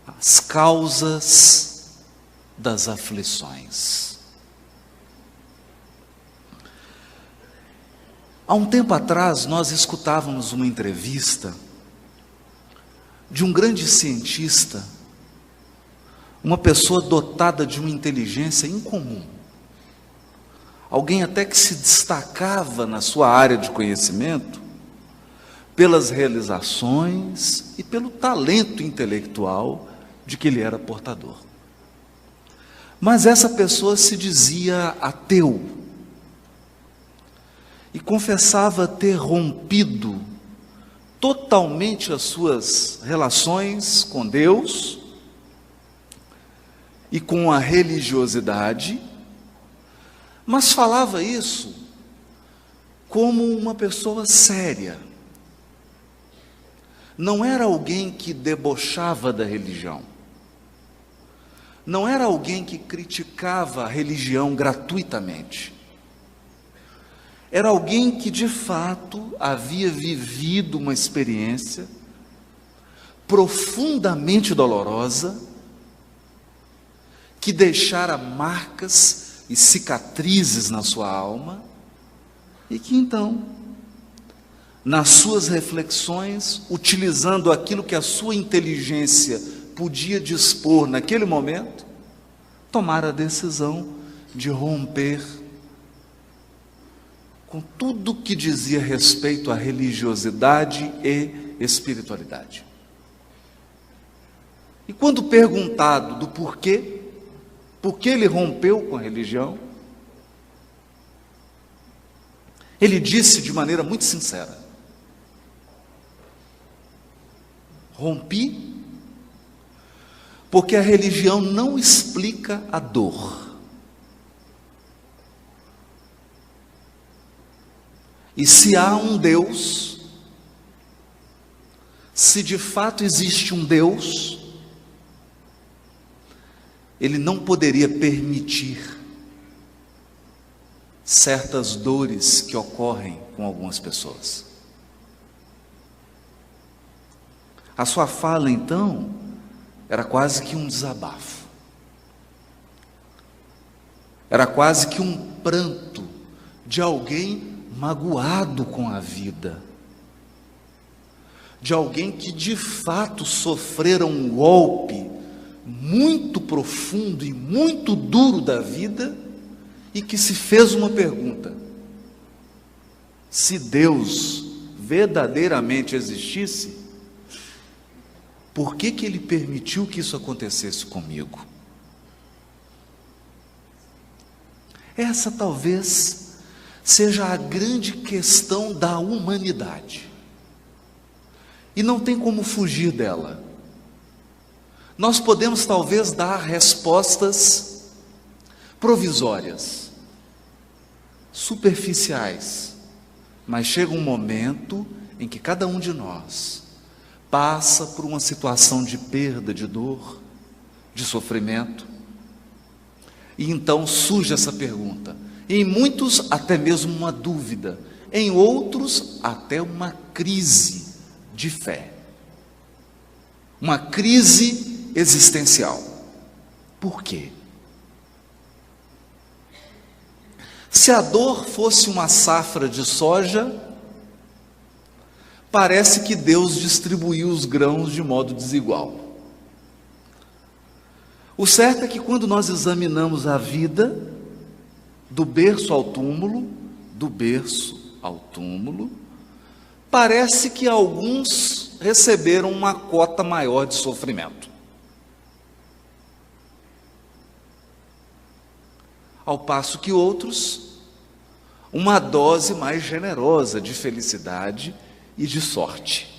as causas das aflições. Há um tempo atrás, nós escutávamos uma entrevista de um grande cientista, uma pessoa dotada de uma inteligência incomum, alguém até que se destacava na sua área de conhecimento, pelas realizações e pelo talento intelectual de que ele era portador. Mas essa pessoa se dizia ateu e confessava ter rompido totalmente as suas relações com Deus e com a religiosidade, mas falava isso como uma pessoa séria. Não era alguém que debochava da religião. Não era alguém que criticava a religião gratuitamente. Era alguém que de fato havia vivido uma experiência profundamente dolorosa, que deixara marcas e cicatrizes na sua alma, e que então, nas suas reflexões, utilizando aquilo que a sua inteligência podia dispor naquele momento, tomara a decisão de romper com tudo que dizia respeito à religiosidade e espiritualidade. E quando perguntado do porquê, por que ele rompeu com a religião, ele disse de maneira muito sincera: rompi porque a religião não explica a dor. E se há um Deus, se de fato existe um Deus, Ele não poderia permitir certas dores que ocorrem com algumas pessoas. A sua fala, então, era quase que um desabafo. Era quase que um pranto de alguém magoado com a vida, de alguém que de fato sofrera um golpe muito profundo e muito duro da vida e que se fez uma pergunta: se Deus verdadeiramente existisse, por que Ele permitiu que isso acontecesse comigo? Essa talvez seja a grande questão da humanidade, e não tem como fugir dela. Nós podemos talvez dar respostas provisórias, superficiais, mas chega um momento em que cada um de nós passa por uma situação de perda, de dor, de sofrimento, e então surge essa pergunta. Em muitos até mesmo uma dúvida, em outros até uma crise de fé, uma crise existencial. Por quê? Se a dor fosse uma safra de soja, parece que Deus distribuiu os grãos de modo desigual. O certo é que quando nós examinamos a vida, do berço ao túmulo, parece que alguns receberam uma cota maior de sofrimento, ao passo que outros, uma dose mais generosa de felicidade e de sorte.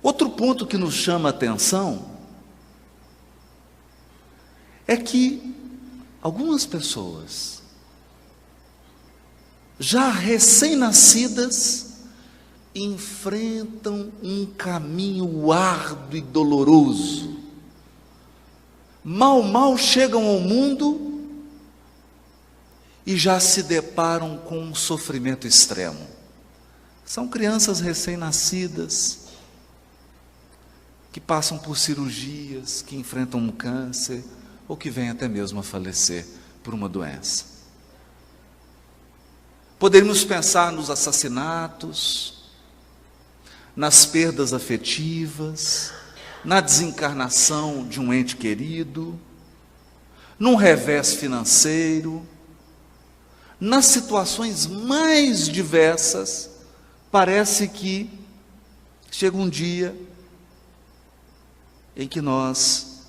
Outro ponto que nos chama a atenção é que algumas pessoas, já recém-nascidas, enfrentam um caminho árduo e doloroso. Mal chegam ao mundo e já se deparam com um sofrimento extremo. São crianças recém-nascidas, que passam por cirurgias, que enfrentam um câncer, ou que vêm até mesmo a falecer por uma doença. Poderíamos pensar nos assassinatos, nas perdas afetivas, na desencarnação de um ente querido, num revés financeiro, nas situações mais diversas. Parece que chega um dia em que nós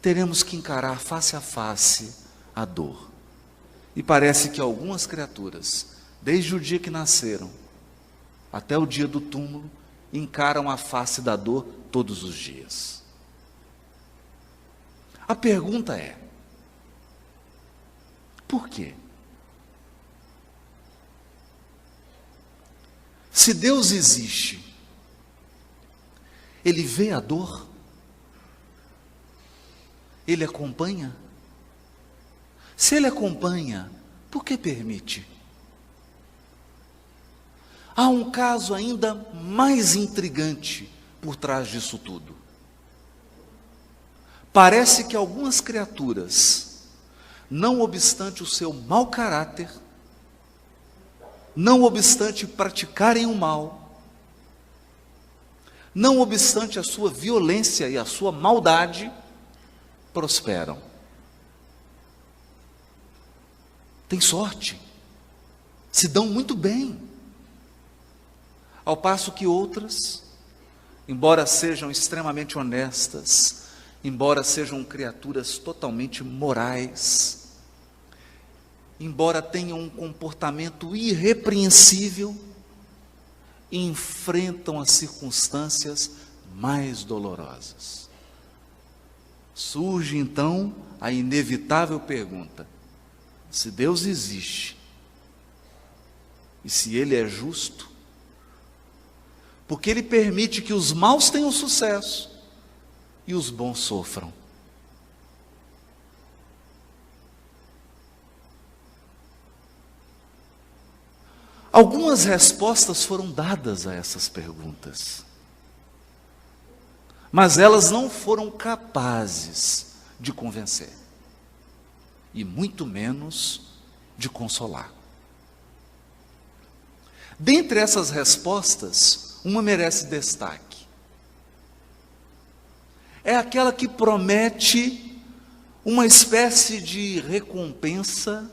teremos que encarar face a face a dor. E parece que algumas criaturas, desde o dia que nasceram até o dia do túmulo, encaram a face da dor todos os dias. A pergunta é: por quê? Se Deus existe, Ele vê a dor? Ele acompanha? Se Ele acompanha, por que permite? Há um caso ainda mais intrigante por trás disso tudo. Parece que algumas criaturas, não obstante o seu mau caráter, não obstante praticarem o mal, não obstante a sua violência e a sua maldade, prosperam. Tem sorte, se dão muito bem. Ao passo que outras, embora sejam extremamente honestas, embora sejam criaturas totalmente morais, embora tenham um comportamento irrepreensível, enfrentam as circunstâncias mais dolorosas. Surge então a inevitável pergunta: se Deus existe, e se Ele é justo, porque Ele permite que os maus tenham sucesso e os bons sofram? Algumas respostas foram dadas a essas perguntas, mas elas não foram capazes de convencer, e muito menos de consolar. Dentre essas respostas, uma merece destaque. É aquela que promete uma espécie de recompensa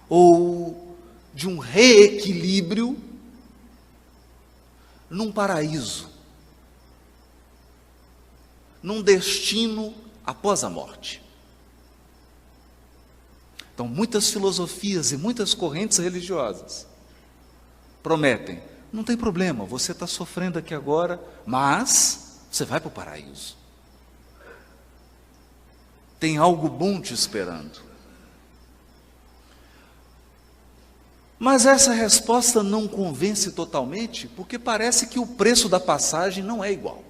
ou de um reequilíbrio num paraíso, num destino após a morte. Então, muitas filosofias e muitas correntes religiosas prometem: não tem problema, você está sofrendo aqui agora, mas você vai para o paraíso. Tem algo bom te esperando. Mas essa resposta não convence totalmente, porque parece que o preço da passagem não é igual.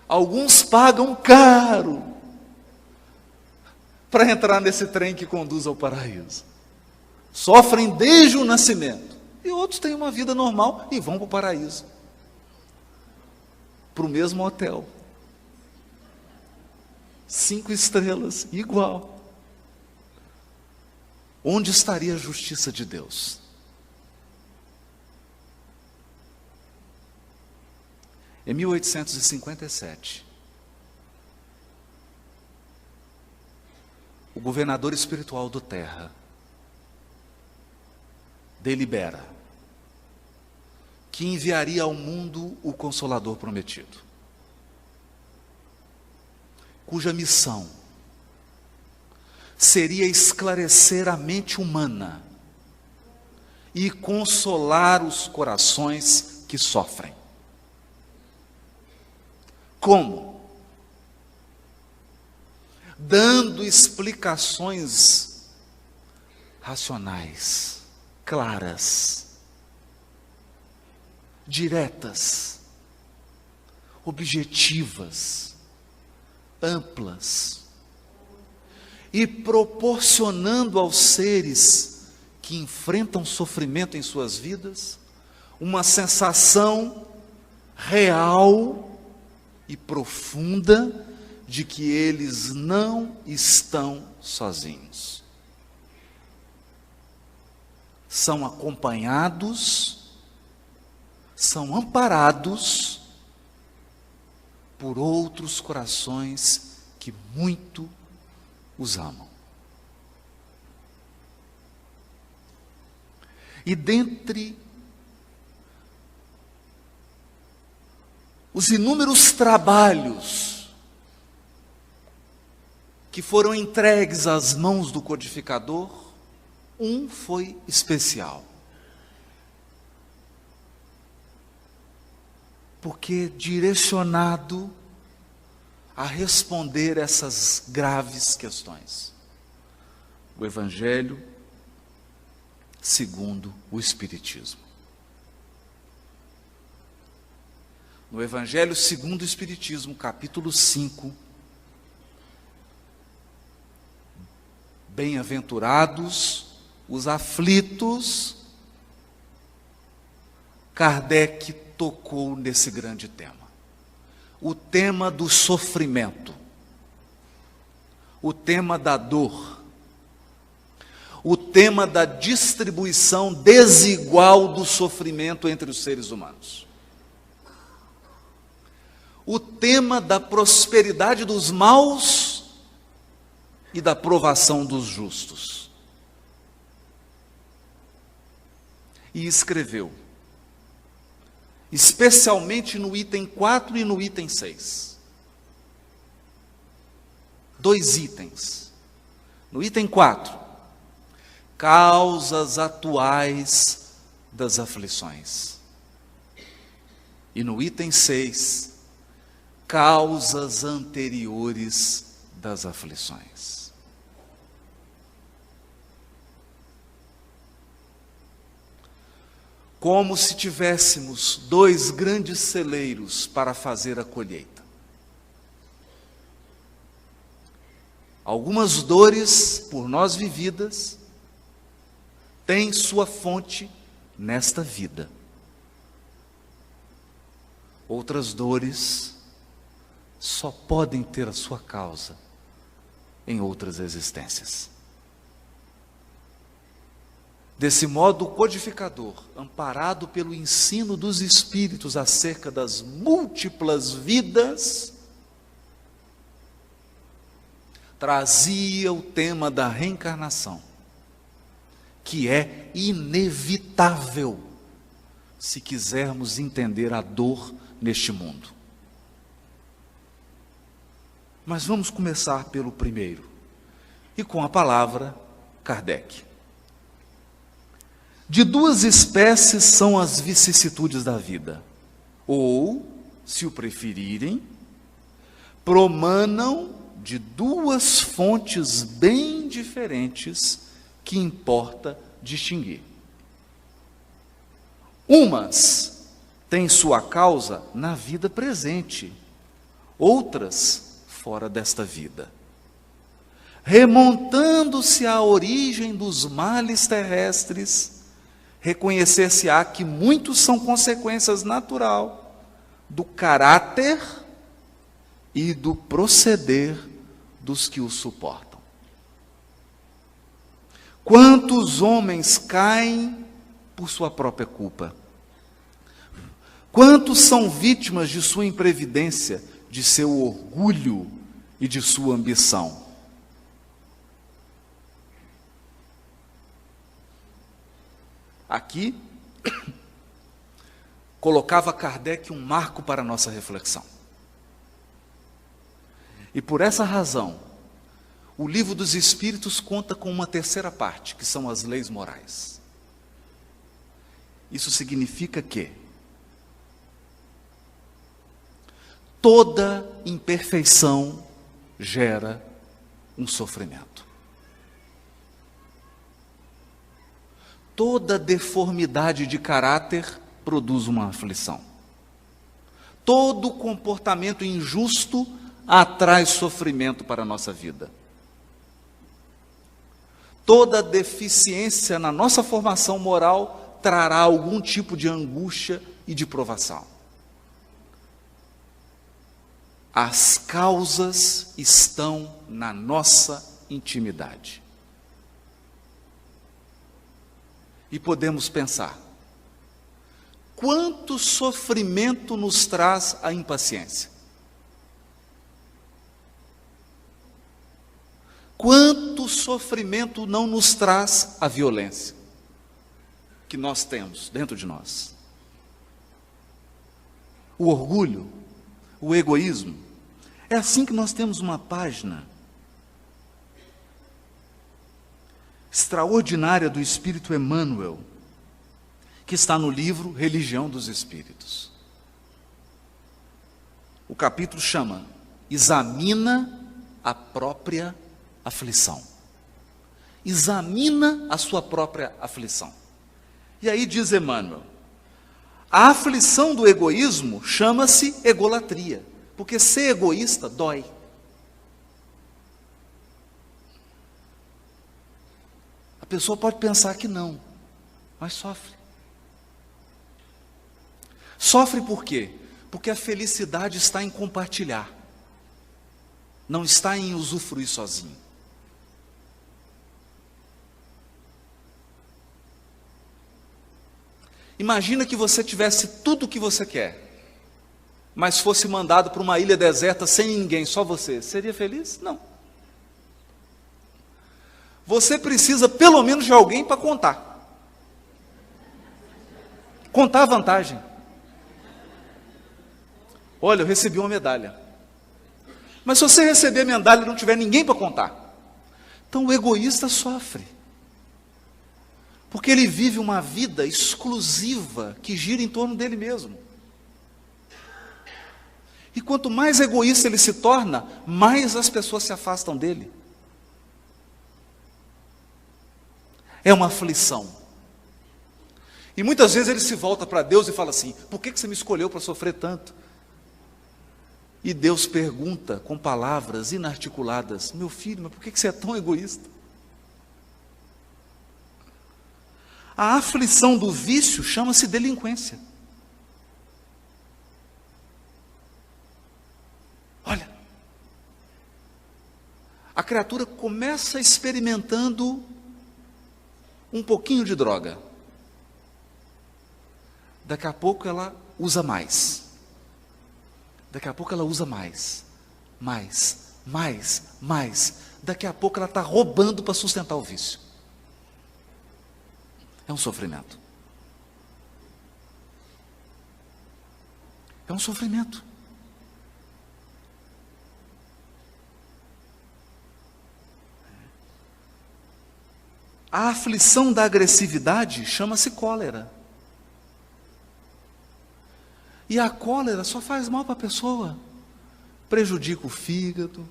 Alguns pagam caro para entrar nesse trem que conduz ao paraíso. Sofrem desde o nascimento. E outros têm uma vida normal e vão para o paraíso, para o mesmo hotel. 5 estrelas, igual. Onde estaria a justiça de Deus? Em 1857, o governador espiritual do Terra delibera que enviaria ao mundo o Consolador prometido, cuja missão seria esclarecer a mente humana e consolar os corações que sofrem. Como? Dando explicações racionais, claras, diretas, objetivas, amplas, e proporcionando aos seres que enfrentam sofrimento em suas vidas, uma sensação real e profunda de que eles não estão sozinhos. São acompanhados, são amparados por outros corações que muito os amam. E dentre os inúmeros trabalhos que foram entregues às mãos do codificador, um foi especial. Porque direcionado a responder essas graves questões. O Evangelho segundo o Espiritismo. No Evangelho segundo o Espiritismo, capítulo 5, bem-aventurados os aflitos, Kardec tocou nesse grande tema. O tema do sofrimento, o tema da dor, o tema da distribuição desigual do sofrimento entre os seres humanos, o tema da prosperidade dos maus e da provação dos justos. E escreveu, especialmente no item 4 e no item 6. 2 itens. No item 4, causas atuais das aflições. E no item 6, causas anteriores das aflições. Como se tivéssemos 2 grandes celeiros para fazer a colheita. Algumas dores por nós vividas têm sua fonte nesta vida. Outras dores só podem ter a sua causa em outras existências. Desse modo, o codificador, amparado pelo ensino dos Espíritos acerca das múltiplas vidas, trazia o tema da reencarnação, que é inevitável se quisermos entender a dor neste mundo. Mas vamos começar pelo primeiro, e com a palavra Kardec. De 2 espécies são as vicissitudes da vida, ou, se o preferirem, promanam de 2 fontes bem diferentes que importa distinguir. Umas têm sua causa na vida presente, outras fora desta vida. Remontando-se à origem dos males terrestres, reconhecer-se-á que muitos são consequências natural do caráter e do proceder dos que o suportam. Quantos homens caem por sua própria culpa? Quantos são vítimas de sua imprevidência, de seu orgulho e de sua ambição? Aqui, colocava Kardec um marco para a nossa reflexão. E por essa razão, o Livro dos Espíritos conta com uma terceira parte, que são as leis morais. Isso significa que toda imperfeição gera um sofrimento. Toda deformidade de caráter produz uma aflição. Todo comportamento injusto atrai sofrimento para a nossa vida. Toda deficiência na nossa formação moral trará algum tipo de angústia e de provação. As causas estão na nossa intimidade. E podemos pensar: quanto sofrimento nos traz a impaciência? Quanto sofrimento não nos traz a violência que nós temos dentro de nós? O orgulho, o egoísmo. É assim que nós temos uma página extraordinária do Espírito Emmanuel, que está no livro Religião dos Espíritos. O capítulo chama Examina a própria aflição. Examina a sua própria aflição. E aí diz Emmanuel, a aflição do egoísmo chama-se egolatria, porque ser egoísta dói. A pessoa pode pensar que não, mas sofre. Sofre por quê? Porque a felicidade está em compartilhar, não está em usufruir sozinho. Imagina que você tivesse tudo o que você quer, mas fosse mandado para uma ilha deserta sem ninguém, só você. Seria feliz? Não. Você precisa pelo menos de alguém para contar. Contar a vantagem. Olha, eu recebi uma medalha. Mas se você receber a medalha e não tiver ninguém para contar, então o egoísta sofre. Porque ele vive uma vida exclusiva que gira em torno dele mesmo. E quanto mais egoísta ele se torna, mais as pessoas se afastam dele. É uma aflição. E muitas vezes ele se volta para Deus e fala assim: por que você me escolheu para sofrer tanto? E Deus pergunta com palavras inarticuladas: meu filho, mas por que você é tão egoísta? A aflição do vício chama-se delinquência. Olha, a criatura começa experimentando um pouquinho de droga. Daqui a pouco ela usa mais. Daqui a pouco ela usa mais. Mais. Daqui a pouco ela está roubando para sustentar o vício. É um sofrimento. É um sofrimento. A aflição da agressividade chama-se cólera. E a cólera só faz mal para a pessoa. Prejudica o fígado,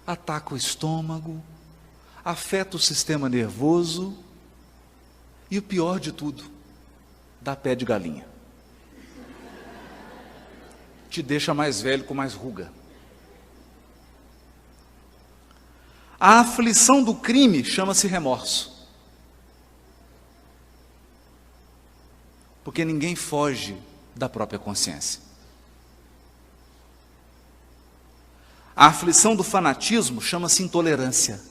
ataca o estômago, afeta o sistema nervoso. E o pior de tudo, dá pé de galinha. Te deixa mais velho com mais ruga. A aflição do crime chama-se remorso. Porque ninguém foge da própria consciência. A aflição do fanatismo chama-se intolerância.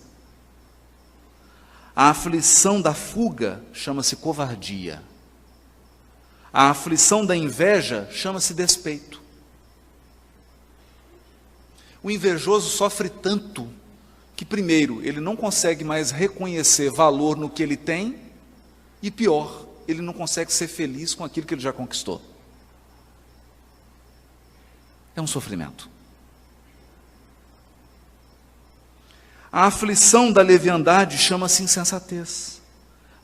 A aflição da fuga chama-se covardia. A aflição da inveja chama-se despeito. O invejoso sofre tanto que, primeiro, ele não consegue mais reconhecer valor no que ele tem, e pior, ele não consegue ser feliz com aquilo que ele já conquistou. É um sofrimento. A aflição da leviandade chama-se insensatez.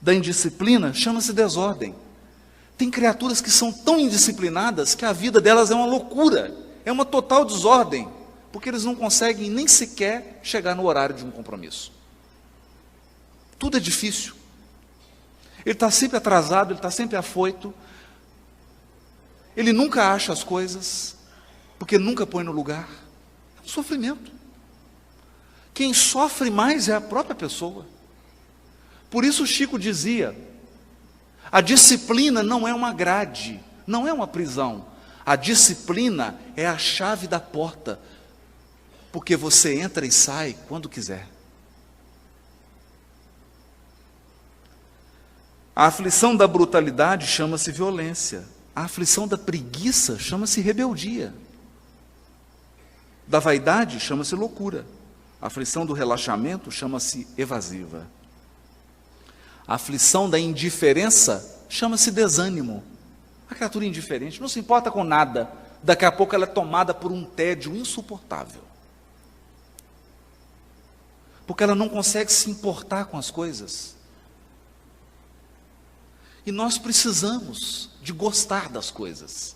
Da indisciplina chama-se desordem. Tem criaturas que são tão indisciplinadas que a vida delas é uma loucura, é uma total desordem, porque eles não conseguem nem sequer chegar no horário de um compromisso. Tudo é difícil. Ele está sempre atrasado, ele está sempre afoito, ele nunca acha as coisas, porque nunca põe no lugar. É um sofrimento. Quem sofre mais é a própria pessoa. Por isso Chico dizia: a disciplina não é uma grade, não é uma prisão. A disciplina é a chave da porta, porque você entra e sai quando quiser. A aflição da brutalidade chama-se violência. A aflição da preguiça chama-se rebeldia. Da vaidade chama-se loucura. A aflição do relaxamento chama-se evasiva. A aflição da indiferença chama-se desânimo. A criatura indiferente não se importa com nada. Daqui a pouco ela é tomada por um tédio insuportável. Porque ela não consegue se importar com as coisas. E nós precisamos de gostar das coisas.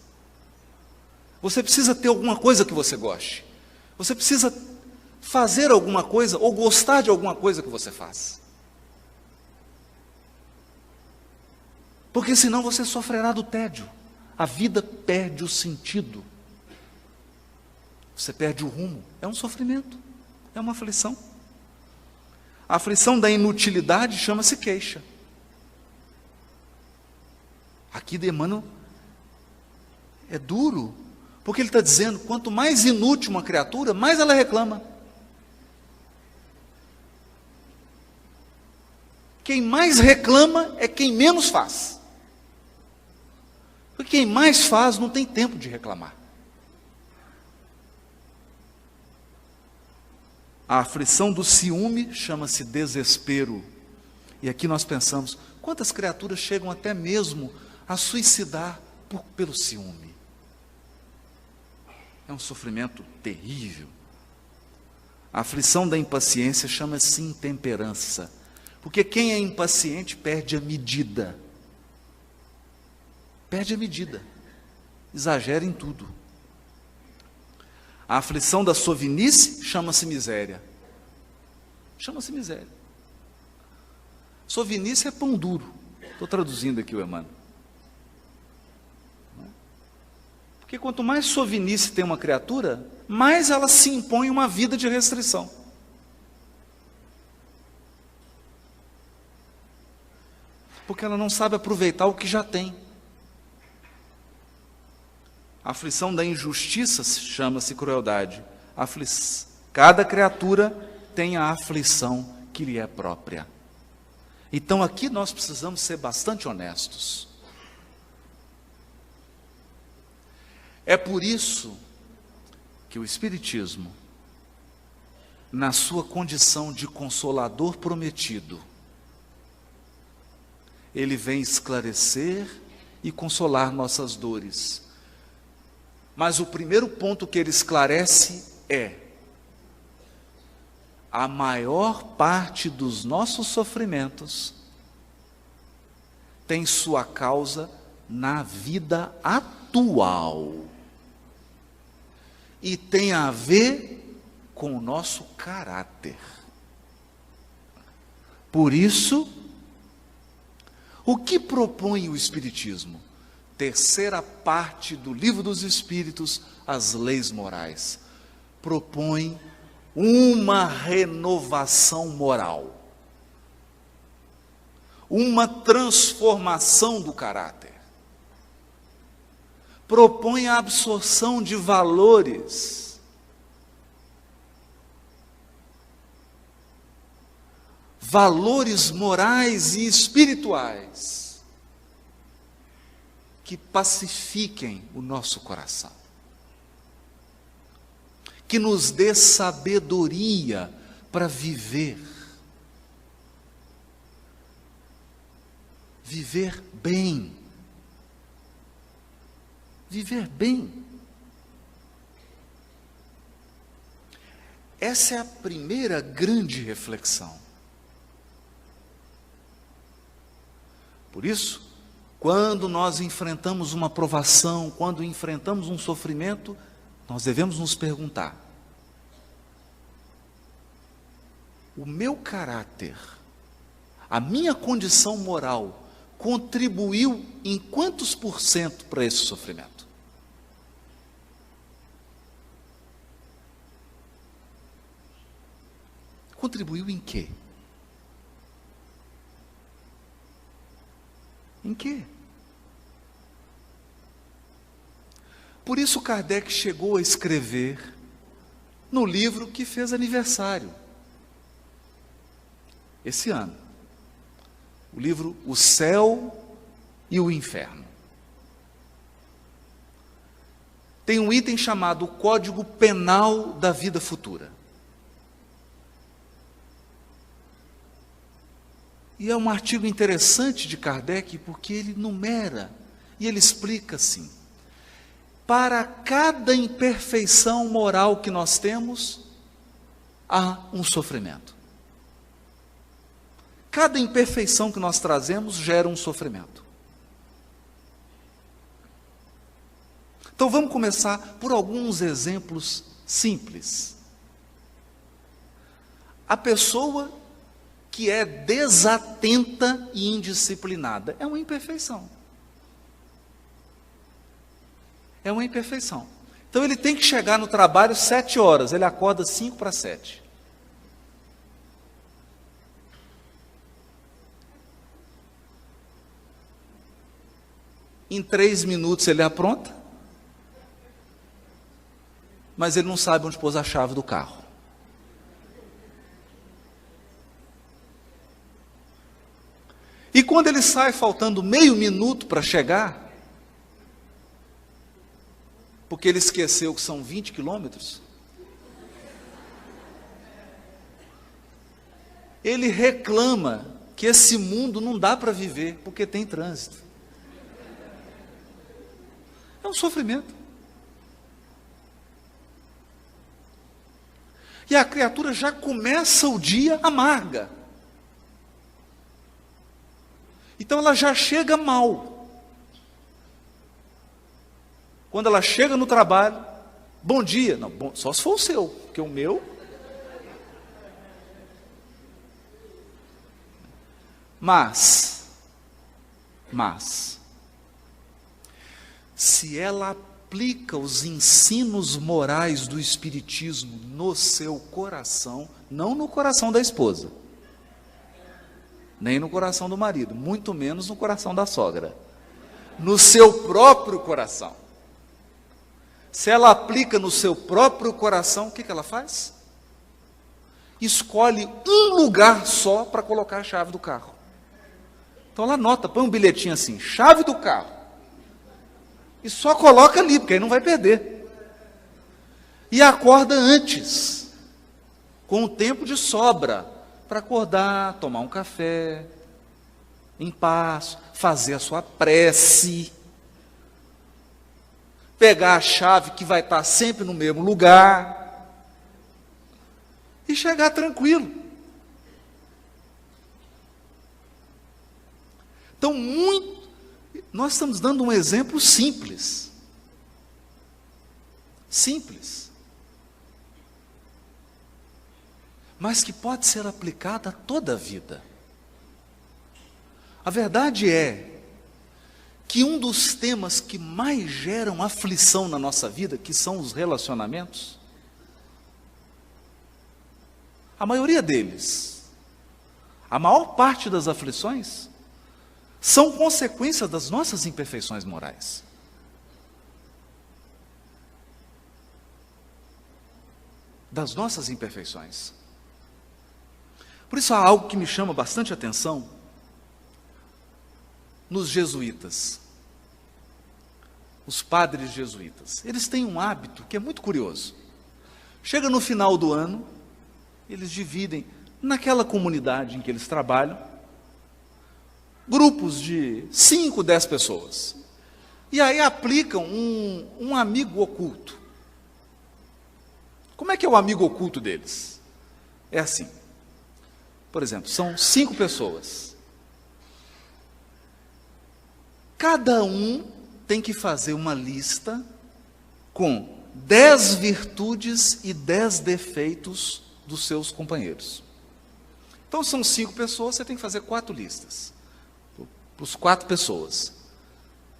Você precisa ter alguma coisa que você goste. Você precisa fazer alguma coisa ou gostar de alguma coisa que você faz. Porque senão você sofrerá do tédio. A vida perde o sentido. Você perde o rumo. É um sofrimento. É uma aflição. A aflição da inutilidade chama-se queixa. Aqui de Emmanuel é duro, porque ele está dizendo, quanto mais inútil uma criatura, mais ela reclama. Quem mais reclama é quem menos faz. Porque quem mais faz não tem tempo de reclamar. A aflição do ciúme chama-se desespero. E aqui nós pensamos, quantas criaturas chegam até mesmo a suicidar pelo ciúme? É um sofrimento terrível. A aflição da impaciência chama-se intemperança. Porque quem é impaciente perde a medida. Perde a medida. Exagera em tudo. A aflição da sovinice chama-se miséria. Chama-se miséria. Sovinice é pão duro. Estou traduzindo aqui o Emmanuel. Porque quanto mais sovinice tem uma criatura, mais ela se impõe uma vida de restrição. Porque ela não sabe aproveitar o que já tem. A aflição da injustiça chama-se crueldade. Cada criatura tem a aflição que lhe é própria. Então aqui nós precisamos ser bastante honestos. É por isso que o Espiritismo, na sua condição de consolador prometido, ele vem esclarecer e consolar nossas dores. Mas o primeiro ponto que ele esclarece é: a maior parte dos nossos sofrimentos tem sua causa na vida atual. E tem a ver com o nosso caráter. Por isso, o que propõe o Espiritismo? Terceira parte do Livro dos Espíritos, as leis morais. Propõe uma renovação moral. Uma transformação do caráter. Propõe a absorção de valores. Valores morais e espirituais que pacifiquem o nosso coração. Que nos dê sabedoria para viver. Viver bem. Viver bem. Essa é a primeira grande reflexão. Por isso, quando nós enfrentamos uma provação, quando enfrentamos um sofrimento, nós devemos nos perguntar: o meu caráter, a minha condição moral, contribuiu em quantos por cento para esse sofrimento? Contribuiu em quê? Em quê? Por isso Kardec chegou a escrever no livro que fez aniversário esse ano. O livro O Céu e o Inferno. Tem um item chamado Código Penal da Vida Futura. E é um artigo interessante de Kardec, porque ele numera e ele explica assim: para cada imperfeição moral que nós temos, há um sofrimento. Cada imperfeição que nós trazemos gera um sofrimento. Então vamos começar por alguns exemplos simples. A pessoa que é desatenta e indisciplinada é uma imperfeição. É uma imperfeição. Então ele tem que chegar no trabalho 7 horas, ele acorda 5 para 7. Em 3 minutos ele apronta, mas ele não sabe onde pôs a chave do carro. E quando ele sai faltando meio minuto para chegar, porque ele esqueceu que são 20 quilômetros, ele reclama que esse mundo não dá para viver, porque tem trânsito. É um sofrimento. E a criatura já começa o dia amarga. Então ela já chega mal. Quando ela chega no trabalho, bom dia. Não, bom, só se for o seu, porque o meu... Mas, se ela aplica os ensinos morais do Espiritismo no seu coração, não no coração da esposa, nem no coração do marido, muito menos no coração da sogra, no seu próprio coração. Se ela aplica no seu próprio coração, o que ela faz? Escolhe um lugar só para colocar a chave do carro. Então ela anota, põe um bilhetinho assim, chave do carro. E só coloca ali, porque aí não vai perder. E acorda antes, com o tempo de sobra, para acordar, tomar um café, em paz, fazer a sua prece, pegar a chave que vai estar sempre no mesmo lugar, e chegar tranquilo. Então, nós estamos dando um exemplo simples. Simples. Mas que pode ser aplicada a toda a vida. A verdade é que um dos temas que mais geram aflição na nossa vida, que são os relacionamentos, a maioria deles, a maior parte das aflições, são consequência das nossas imperfeições morais. Das nossas imperfeições. Por isso há algo que me chama bastante atenção nos jesuítas. Os padres jesuítas. Eles têm um hábito que é muito curioso. Chega no final do ano, eles dividem, naquela comunidade em que eles trabalham, grupos de 5, 10 pessoas. E aí aplicam um amigo oculto. Como é que é o amigo oculto deles? É assim. Por exemplo, são 5 pessoas. Cada um tem que fazer uma lista com 10 virtudes e 10 defeitos dos seus companheiros. Então são 5 pessoas, você tem que fazer 4 listas. Para as 4 pessoas,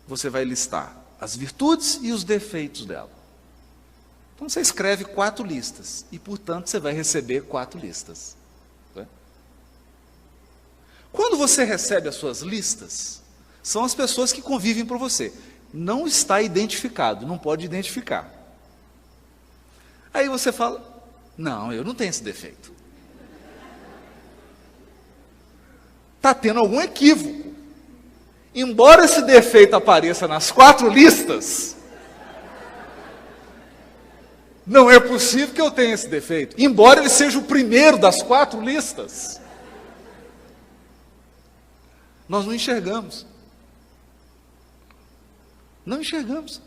você vai listar as virtudes e os defeitos dela. Então você escreve 4 listas, e portanto você vai receber 4 listas. Né? Quando você recebe as suas listas, são as pessoas que convivem por você. Não está identificado, não pode identificar. Aí você fala, não, eu não tenho esse defeito. Está tendo algum equívoco. Embora esse defeito apareça nas 4 listas, não é possível que eu tenha esse defeito. Embora ele seja o primeiro das 4 listas. Nós não enxergamos. Não enxergamos.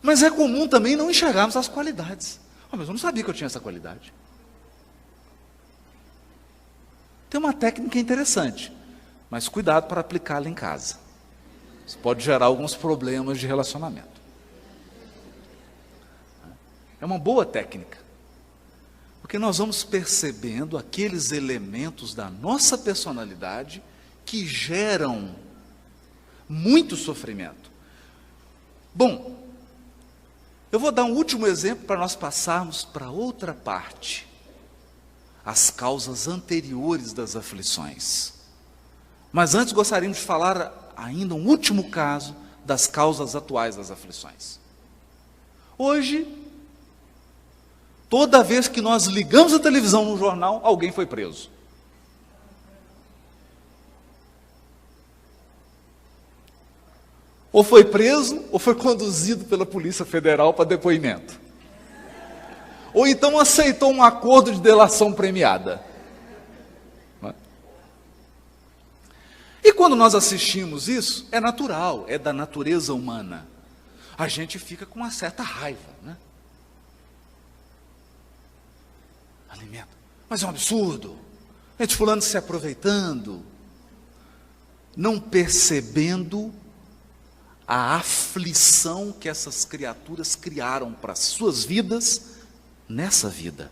Mas é comum também não enxergarmos as qualidades. Oh, mas eu não sabia que eu tinha essa qualidade. Tem uma técnica interessante, mas cuidado para aplicá-la em casa. Isso pode gerar alguns problemas de relacionamento. É uma boa técnica, porque nós vamos percebendo aqueles elementos da nossa personalidade que geram muito sofrimento. Bom, eu vou dar um último exemplo para nós passarmos para outra parte. As causas anteriores das aflições. Mas antes gostaríamos de falar ainda um último caso das causas atuais das aflições. Hoje, toda vez que nós ligamos a televisão no jornal, alguém foi preso. Ou foi preso, ou foi conduzido pela Polícia Federal para depoimento. Ou então aceitou um acordo de delação premiada. E quando nós assistimos isso, é natural, é da natureza humana. A gente fica com uma certa raiva, né? Alimento. Mas é um absurdo. É de fulano se aproveitando, não percebendo a aflição que essas criaturas criaram para as suas vidas nessa vida.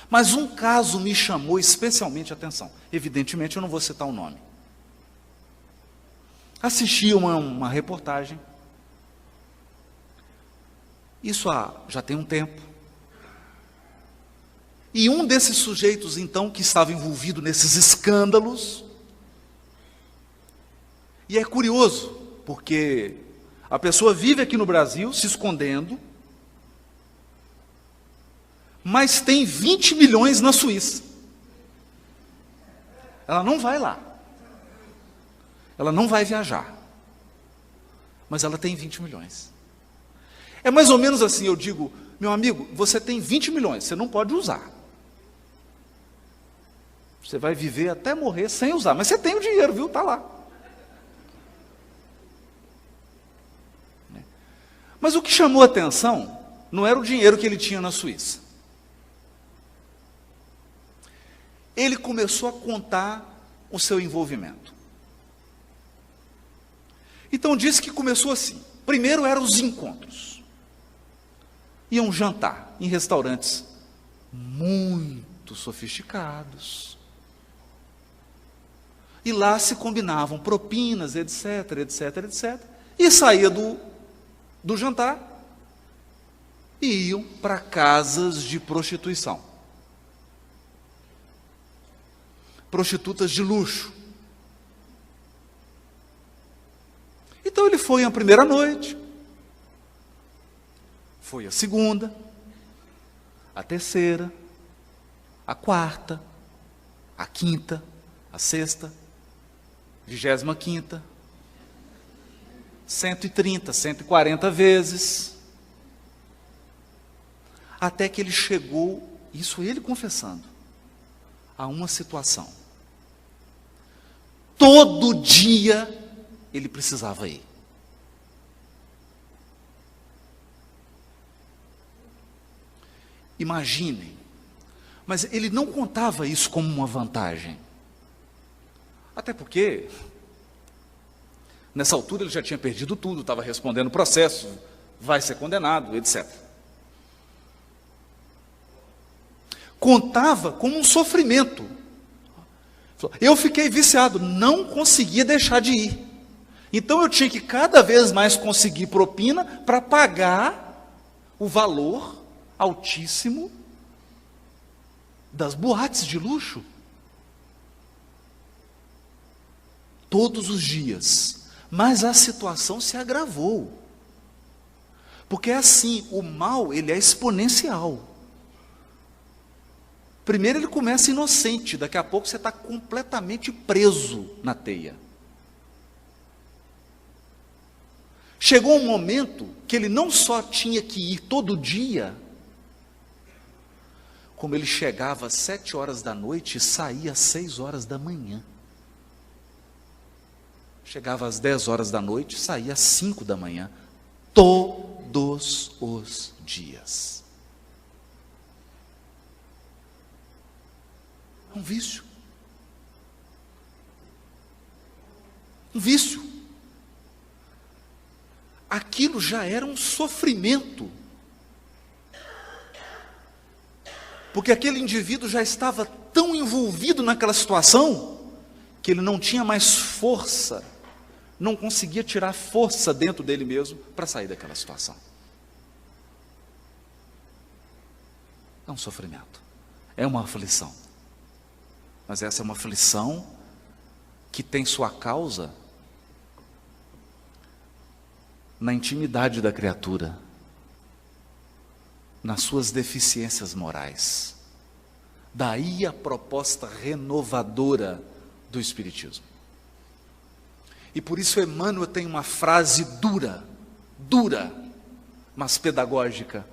Mas um caso me chamou especialmente a atenção. Evidentemente eu não vou citar o nome. Assisti uma reportagem. Isso já tem um tempo. E um desses sujeitos, então, que estava envolvido nesses escândalos. E é curioso, porque a pessoa vive aqui no Brasil, se escondendo, mas tem 20 milhões na Suíça. Ela não vai lá. Ela não vai viajar. Mas ela tem 20 milhões. É mais ou menos assim, eu digo, meu amigo, você tem 20 milhões, você não pode usar. Você vai viver até morrer sem usar, mas você tem o dinheiro, viu? Está lá. Mas o que chamou a atenção não era o dinheiro que ele tinha na Suíça. Ele começou a contar o seu envolvimento. Então disse que começou assim. Primeiro eram os encontros. Iam jantar em restaurantes muito sofisticados. E lá se combinavam propinas, etc, etc, etc. E saía do jantar e iam para casas de prostituição. Prostitutas de luxo. Então ele foi a primeira noite, foi a segunda, a terceira, a quarta, a quinta, a sexta, 25ª, 130, 140 vezes, até que ele chegou, isso ele confessando, a uma situação. Todo dia ele precisava ir. Imaginem, mas ele não contava isso como uma vantagem. Até porque, nessa altura ele já tinha perdido tudo, estava respondendo o processo, vai ser condenado, etc. Contava como um sofrimento. Eu fiquei viciado, não conseguia deixar de ir. Então eu tinha que cada vez mais conseguir propina para pagar o valor altíssimo das boates de luxo. todos os dias, mas a situação se agravou. Porque é assim, o mal, ele é exponencial. Primeiro ele começa inocente, daqui a pouco você está completamente preso na teia. Chegou um momento que ele não só tinha que ir todo dia, como ele chegava às 7 horas da noite e saía às 6 horas da manhã. Chegava às 10 horas da noite e saía às 5 da manhã. Todos os dias. É um vício. Um vício. Aquilo já era um sofrimento. Porque aquele indivíduo já estava tão envolvido naquela situação, que ele não tinha mais força, não conseguia tirar força dentro dele mesmo para sair daquela situação. É um sofrimento, é uma aflição. Mas essa é uma aflição que tem sua causa na intimidade da criatura, nas suas deficiências morais. Daí a proposta renovadora do Espiritismo. E por isso Emmanuel tem uma frase dura, mas pedagógica.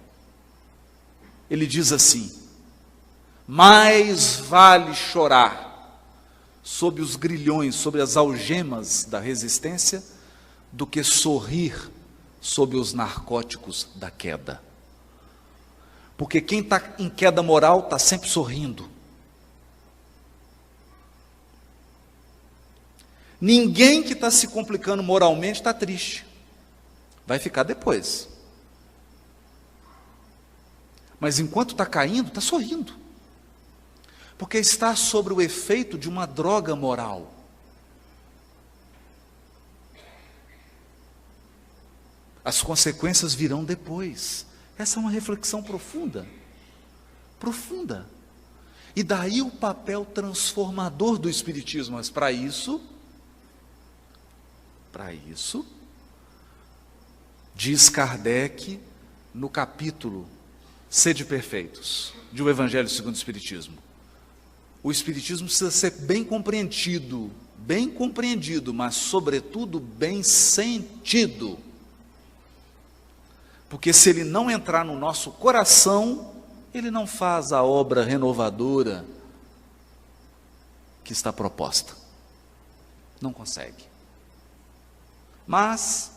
Ele diz assim: mais vale chorar sob os grilhões, sobre as algemas da resistência, do que sorrir sob os narcóticos da queda. Porque quem está em queda moral está sempre sorrindo. Ninguém que está se complicando moralmente está triste. Vai ficar depois. Mas enquanto está caindo, está sorrindo. Porque está sobre o efeito de uma droga moral. As consequências virão depois. Essa é uma reflexão profunda. Profunda. E daí o papel transformador do Espiritismo. Mas para isso, diz Kardec no capítulo Sede Perfeitos, de O Evangelho segundo o Espiritismo. O Espiritismo precisa ser bem compreendido, mas sobretudo bem sentido. Porque se ele não entrar no nosso coração, ele não faz a obra renovadora que está proposta. Não consegue. Mas,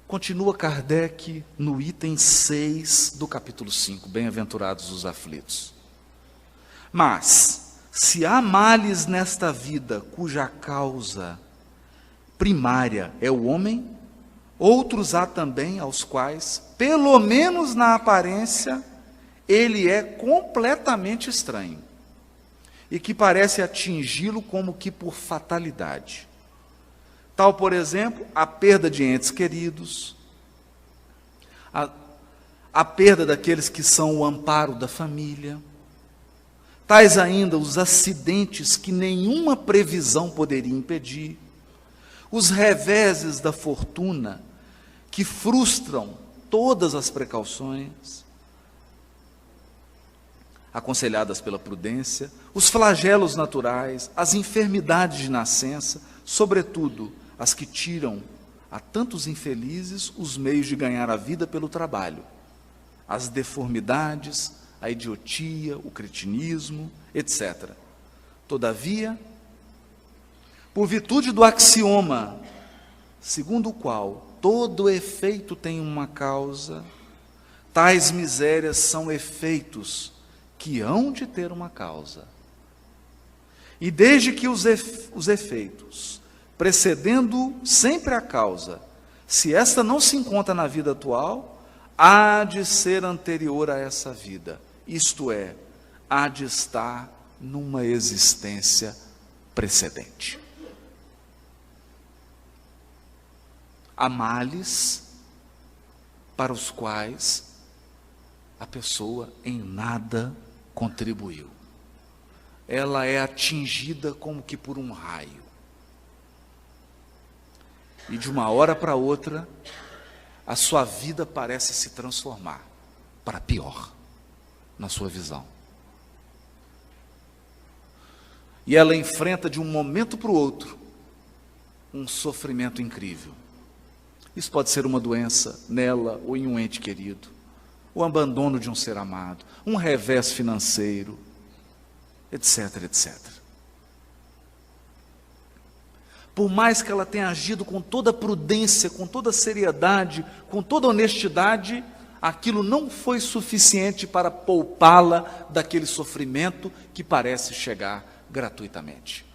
continua Kardec no item 6 do capítulo 5, Bem-aventurados os aflitos. Mas, se há males nesta vida cuja causa primária é o homem, outros há também aos quais, pelo menos na aparência, ele é completamente estranho, e que parece atingi-lo como que por fatalidade. Tal, por exemplo, a perda de entes queridos, a perda daqueles que são o amparo da família, tais ainda os acidentes que nenhuma previsão poderia impedir, os reveses da fortuna que frustram todas as precauções aconselhadas pela prudência, os flagelos naturais, as enfermidades de nascença, sobretudo as que tiram a tantos infelizes os meios de ganhar a vida pelo trabalho, as deformidades, a idiotia, o cretinismo, etc. Todavia, por virtude do axioma, segundo o qual todo efeito tem uma causa, tais misérias são efeitos que hão de ter uma causa. E desde que os efeitos, precedendo sempre a causa, se esta não se encontra na vida atual, há de ser anterior a essa vida, isto é, há de estar numa existência precedente. Há males para os quais a pessoa em nada contribuiu. Ela é atingida como que por um raio. E de uma hora para outra, a sua vida parece se transformar para pior, na sua visão. E ela enfrenta de um momento para o outro um sofrimento incrível. Isso pode ser uma doença nela ou em um ente querido, o abandono de um ser amado, um revés financeiro, etc, etc. Por mais que ela tenha agido com toda prudência, com toda seriedade, com toda honestidade, aquilo não foi suficiente para poupá-la daquele sofrimento que parece chegar gratuitamente.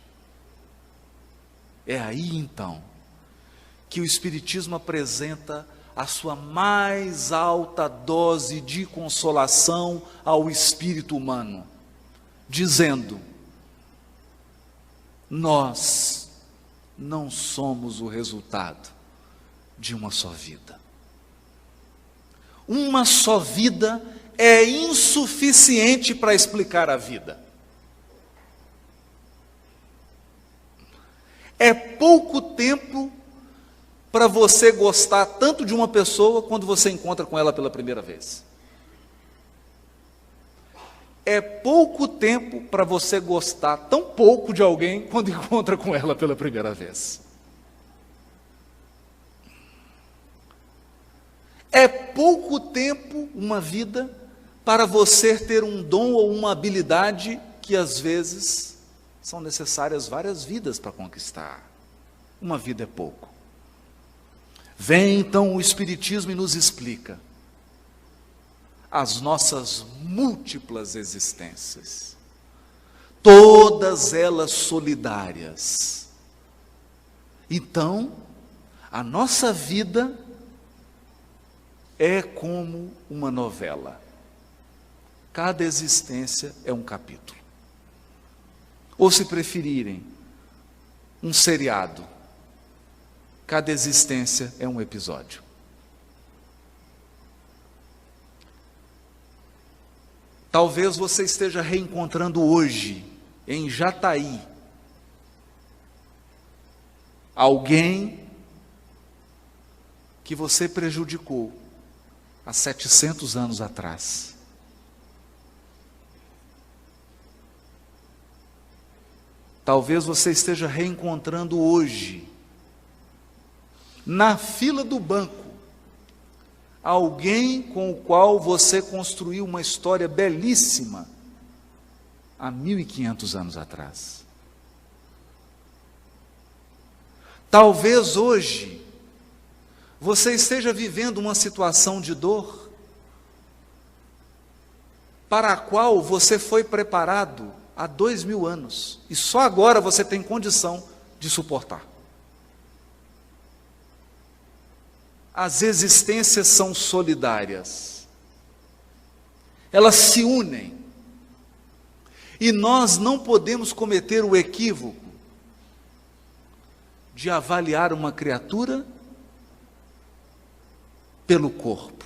É aí então que o Espiritismo apresenta a sua mais alta dose de consolação ao espírito humano, dizendo: nós não somos o resultado de uma só vida. Uma só vida é insuficiente para explicar a vida. É pouco tempo para você gostar tanto de uma pessoa quando você encontra com ela pela primeira vez. É pouco tempo para você gostar tão pouco de alguém quando encontra com ela pela primeira vez. É pouco tempo, uma vida, para você ter um dom ou uma habilidade que às vezes são necessárias várias vidas para conquistar. Uma vida é pouco. Vem então o Espiritismo e nos explica as nossas múltiplas existências, todas elas solidárias. Então, a nossa vida é como uma novela. Cada existência é um capítulo. Ou, se preferirem, um seriado. Cada existência é um episódio. Talvez você esteja reencontrando hoje, em Jataí, alguém que você prejudicou há 700 anos atrás. Talvez você esteja reencontrando hoje, na fila do banco, alguém com o qual você construiu uma história belíssima há 1500 anos atrás. Talvez hoje você esteja vivendo uma situação de dor para a qual você foi preparado há 2000 anos e só agora você tem condição de suportar. As existências são solidárias, elas se unem, e nós não podemos cometer o equívoco de avaliar uma criatura pelo corpo.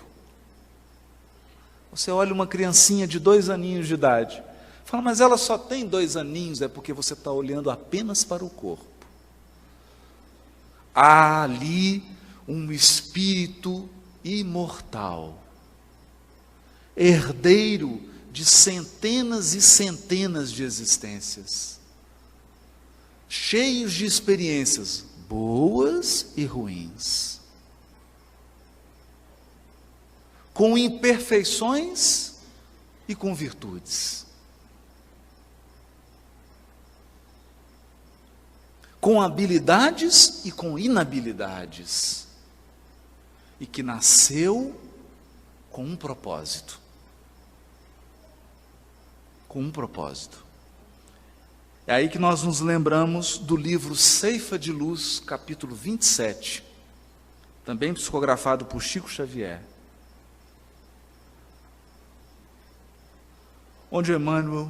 Você olha uma criancinha de 2 aninhos de idade, fala, mas ela só tem 2 aninhos, é porque você está olhando apenas para o corpo. Há ali um espírito imortal, herdeiro de centenas e centenas de existências, cheios de experiências boas e ruins, com imperfeições e com virtudes, com habilidades e com inabilidades, e que nasceu com um propósito. Com um propósito. É aí que nós nos lembramos do livro Ceifa de Luz, capítulo 27, também psicografado por Chico Xavier, onde Emmanuel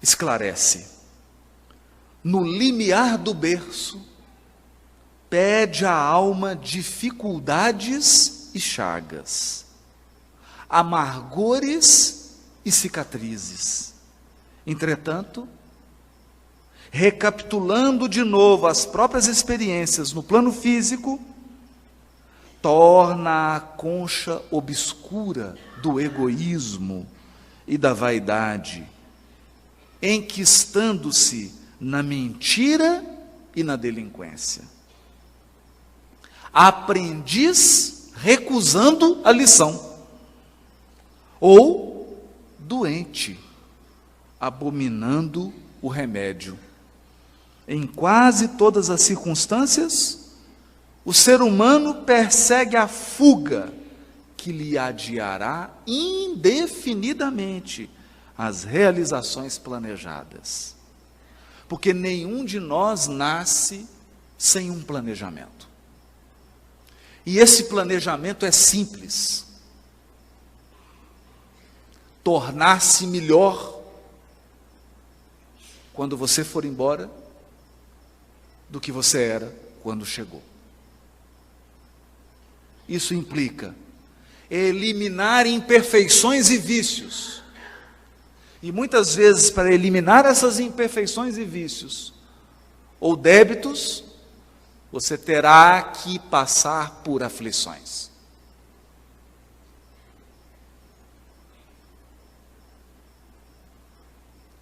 esclarece: no limiar do berço, pede à alma dificuldades e chagas, amargores e cicatrizes. Entretanto, recapitulando de novo as próprias experiências no plano físico, torna a concha obscura do egoísmo e da vaidade, enquistando-se na mentira e na delinquência. Aprendiz recusando a lição, ou doente abominando o remédio. Em quase todas as circunstâncias, o ser humano persegue a fuga que lhe adiará indefinidamente as realizações planejadas. Porque nenhum de nós nasce sem um planejamento. E esse planejamento é simples. Tornar-se melhor quando você for embora do que você era quando chegou. Isso implica eliminar imperfeições e vícios. E muitas vezes, para eliminar essas imperfeições e vícios, ou débitos, você terá que passar por aflições.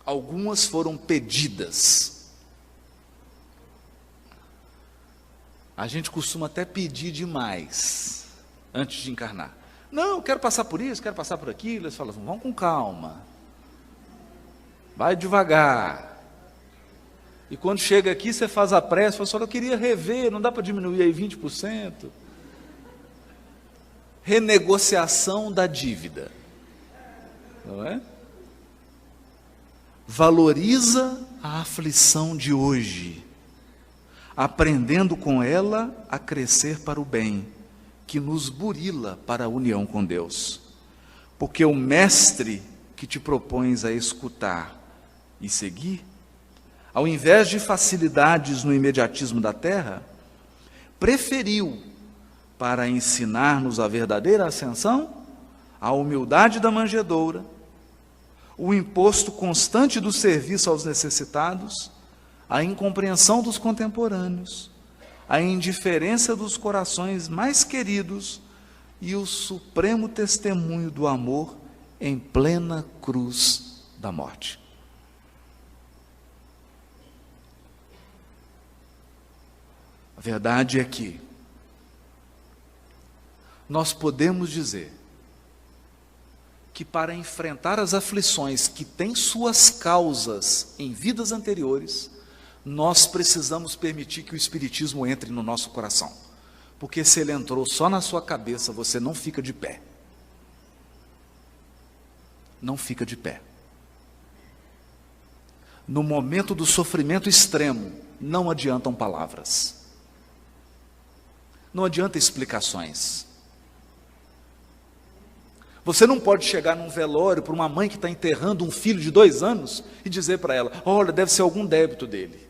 Algumas foram pedidas. A gente costuma até pedir demais antes de encarnar. Não, quero passar por isso, quero passar por aquilo. Eles falam, vamos com calma. Vai devagar. E quando chega aqui, você faz a prece, fala, eu queria rever, não dá para diminuir aí 20%. Renegociação da dívida. Não é? Valoriza a aflição de hoje, aprendendo com ela a crescer para o bem, que nos burila para a união com Deus. Porque o mestre que te propões a escutar e seguir, ao invés de facilidades no imediatismo da terra, preferiu, para ensinar-nos a verdadeira ascensão, a humildade da manjedoura, o imposto constante do serviço aos necessitados, a incompreensão dos contemporâneos, a indiferença dos corações mais queridos e o supremo testemunho do amor em plena cruz da morte. A verdade é que nós podemos dizer que para enfrentar as aflições que têm suas causas em vidas anteriores, nós precisamos permitir que o Espiritismo entre no nosso coração. Porque se ele entrou só na sua cabeça, você não fica de pé. Não fica de pé. No momento do sofrimento extremo, não adiantam palavras. Não adianta explicações. Você não pode chegar num velório para uma mãe que está enterrando um filho de 2 anos e dizer para ela, olha, deve ser algum débito dele.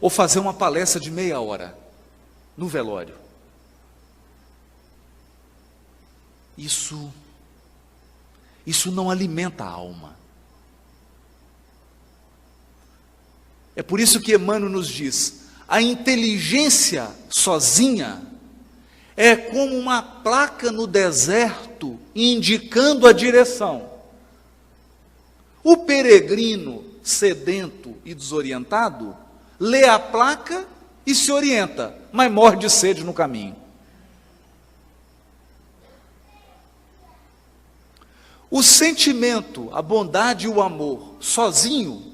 Ou fazer uma palestra de meia hora no velório. Isso não alimenta a alma. É por isso que Emmanuel nos diz, a inteligência sozinha é como uma placa no deserto indicando a direção. O peregrino sedento e desorientado lê a placa e se orienta, mas morre de sede no caminho. O sentimento, a bondade e o amor sozinho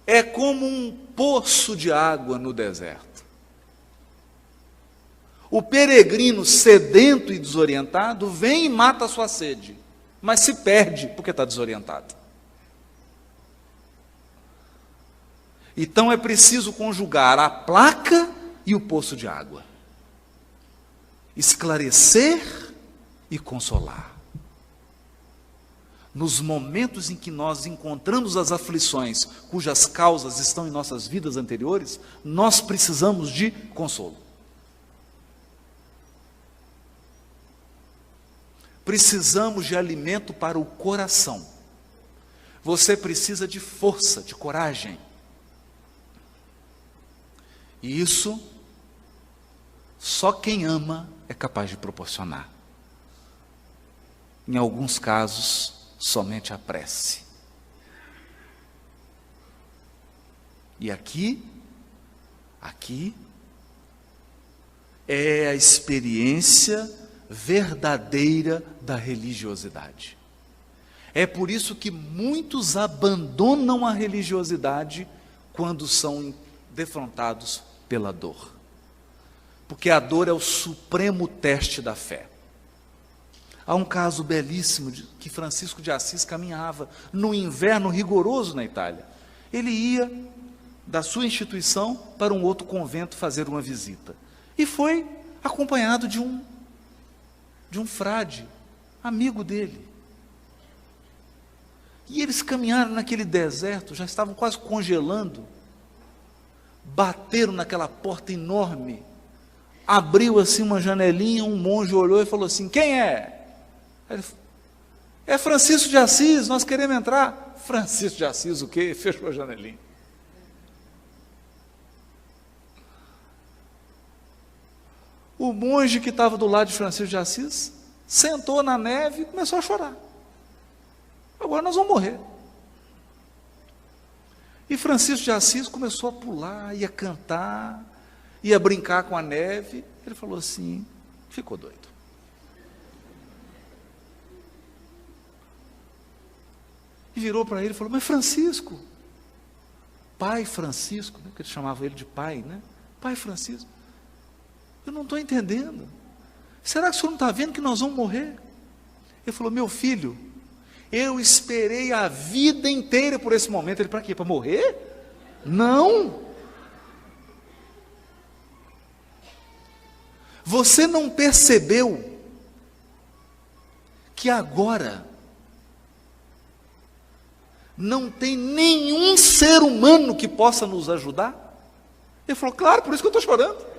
é como um poço de água no deserto. O peregrino sedento e desorientado vem e mata a sua sede, mas se perde porque está desorientado. Então é preciso conjugar a placa e o poço de água. Esclarecer e consolar. Nos momentos em que nós encontramos as aflições, cujas causas estão em nossas vidas anteriores, nós precisamos de consolo. Precisamos de alimento para o coração. você precisa de força, de coragem. E isso, só quem ama é capaz de proporcionar. Em alguns casos, somente a prece. E aqui é a experiência verdadeira da religiosidade. É por isso que muitos abandonam a religiosidade quando são defrontados pela dor. Porque a dor é o supremo teste da fé. Há um caso belíssimo que Francisco de Assis caminhava no inverno rigoroso na Itália. Ele ia da sua instituição para um outro convento fazer uma visita. E foi acompanhado de um frade, amigo dele. E eles caminharam naquele deserto, já estavam quase congelando, bateram naquela porta enorme, abriu assim uma janelinha, um monge olhou e falou assim: quem é? Ele falou: é Francisco de Assis, nós queremos entrar. Francisco de Assis o quê? Fechou a janelinha. O monge que estava do lado de Francisco de Assis sentou na neve e começou a chorar. Agora nós vamos morrer. E Francisco de Assis começou a pular, ia cantar, ia brincar com a neve. Ele falou assim, ficou doido. E virou para ele e falou: mas Francisco, pai Francisco, né, que ele chamava ele de pai, né? Pai Francisco, eu não estou entendendo. Será que o senhor não está vendo que nós vamos morrer? Ele falou: meu filho, eu esperei a vida inteira por esse momento. Ele: para quê? Para morrer? Não. Você não percebeu que agora não tem nenhum ser humano que possa nos ajudar? Ele falou: claro, por isso que eu estou chorando.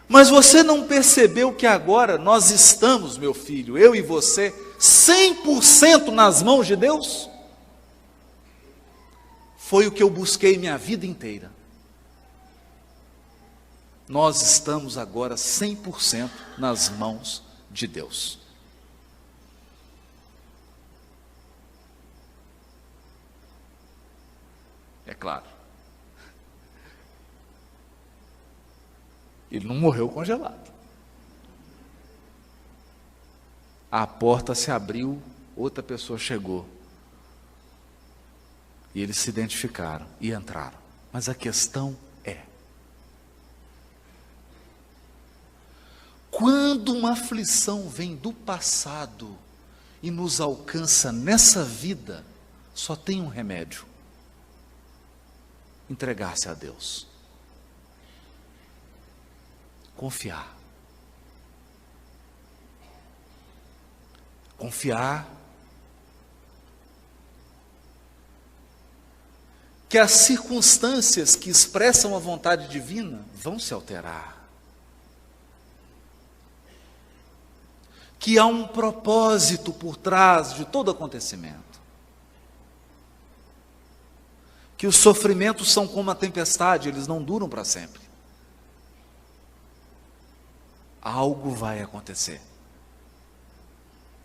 Mas você não percebeu que agora nós estamos, meu filho, eu e você, 100% nas mãos de Deus? Foi o que eu busquei minha vida inteira. Nós estamos agora 100% nas mãos de Deus. É claro. Ele não morreu congelado. A porta se abriu, outra pessoa chegou. E eles se identificaram e entraram. Mas a questão é: quando uma aflição vem do passado e nos alcança nessa vida, só tem um remédio: entregar-se a Deus. Confiar. Confiar que as circunstâncias que expressam a vontade divina vão se alterar. Que há um propósito por trás de todo acontecimento. Que os sofrimentos são como a tempestade, eles não duram para sempre. Algo vai acontecer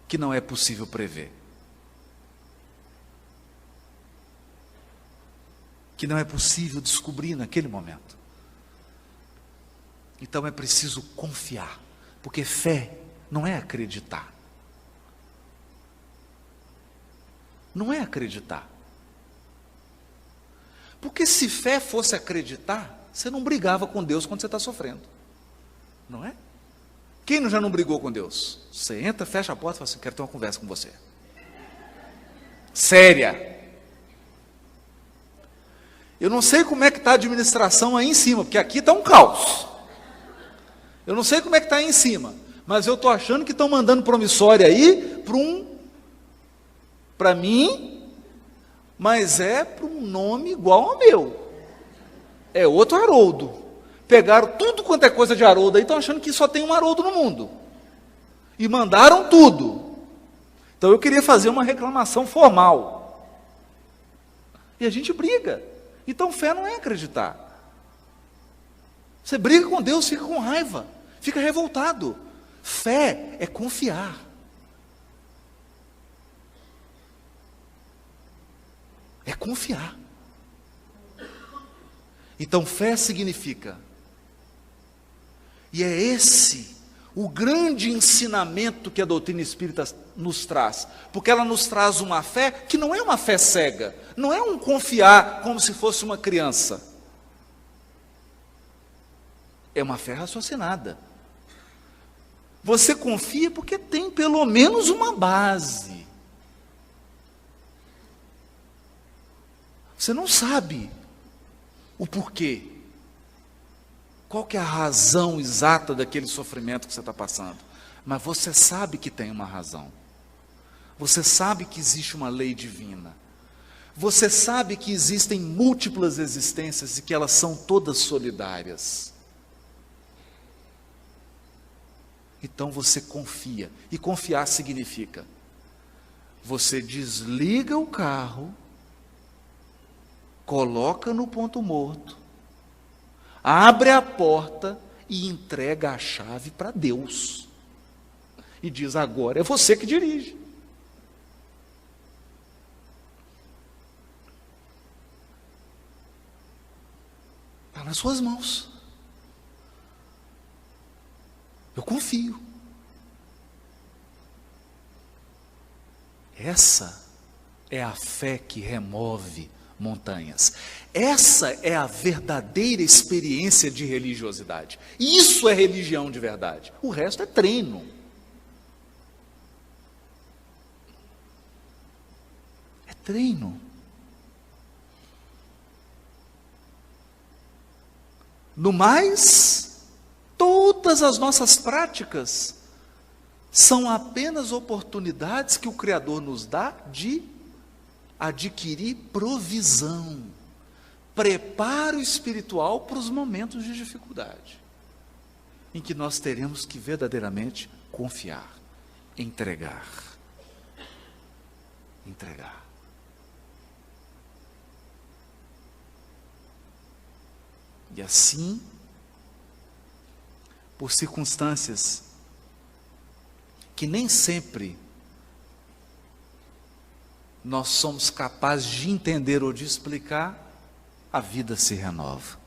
que não é possível prever, que não é possível descobrir naquele momento. Então é preciso confiar, porque fé não é acreditar. Não é acreditar. Porque se fé fosse acreditar, você não brigava com Deus quando você está sofrendo, não é? Quem já não brigou com Deus? Você entra, fecha a porta e fala assim: quero ter uma conversa com você. Séria. Eu não sei como é que está a administração aí em cima, porque aqui está um caos. Eu não sei como é que está aí em cima, mas eu estou achando que estão mandando promissória aí para mim, mas é para um nome igual ao meu. É outro Haroldo. Pegaram tudo quanto é coisa de Haroldo aí, estão achando que só tem um Haroldo no mundo. E mandaram tudo. Então eu queria fazer uma reclamação formal. E a gente briga. Então fé não é acreditar. Você briga com Deus, fica com raiva, fica revoltado. Fé é confiar. É confiar. Então fé significa, e é esse o grande ensinamento que a doutrina espírita nos traz, porque ela nos traz uma fé que não é uma fé cega, não é um confiar como se fosse uma criança, é uma fé raciocinada. Você confia porque tem pelo menos uma base. Você não sabe o porquê. Qual que é a razão exata daquele sofrimento que você está passando? Mas você sabe que tem uma razão. Você sabe que existe uma lei divina. Você sabe que existem múltiplas existências e que elas são todas solidárias. Então você confia. E confiar significa: você desliga o carro, coloca no ponto morto, abre a porta e entrega a chave para Deus. E diz: agora é você que dirige. Está nas suas mãos. Eu confio. Essa é a fé que remove montanhas. Essa é a verdadeira experiência de religiosidade. Isso é religião de verdade. O resto é treino. É treino. No mais, todas as nossas práticas são apenas oportunidades que o Criador nos dá de adquirir provisão, preparo espiritual para os momentos de dificuldade, em que nós teremos que verdadeiramente confiar, entregar. E assim, por circunstâncias que nem sempre nós somos capazes de entender ou de explicar, a vida se renova.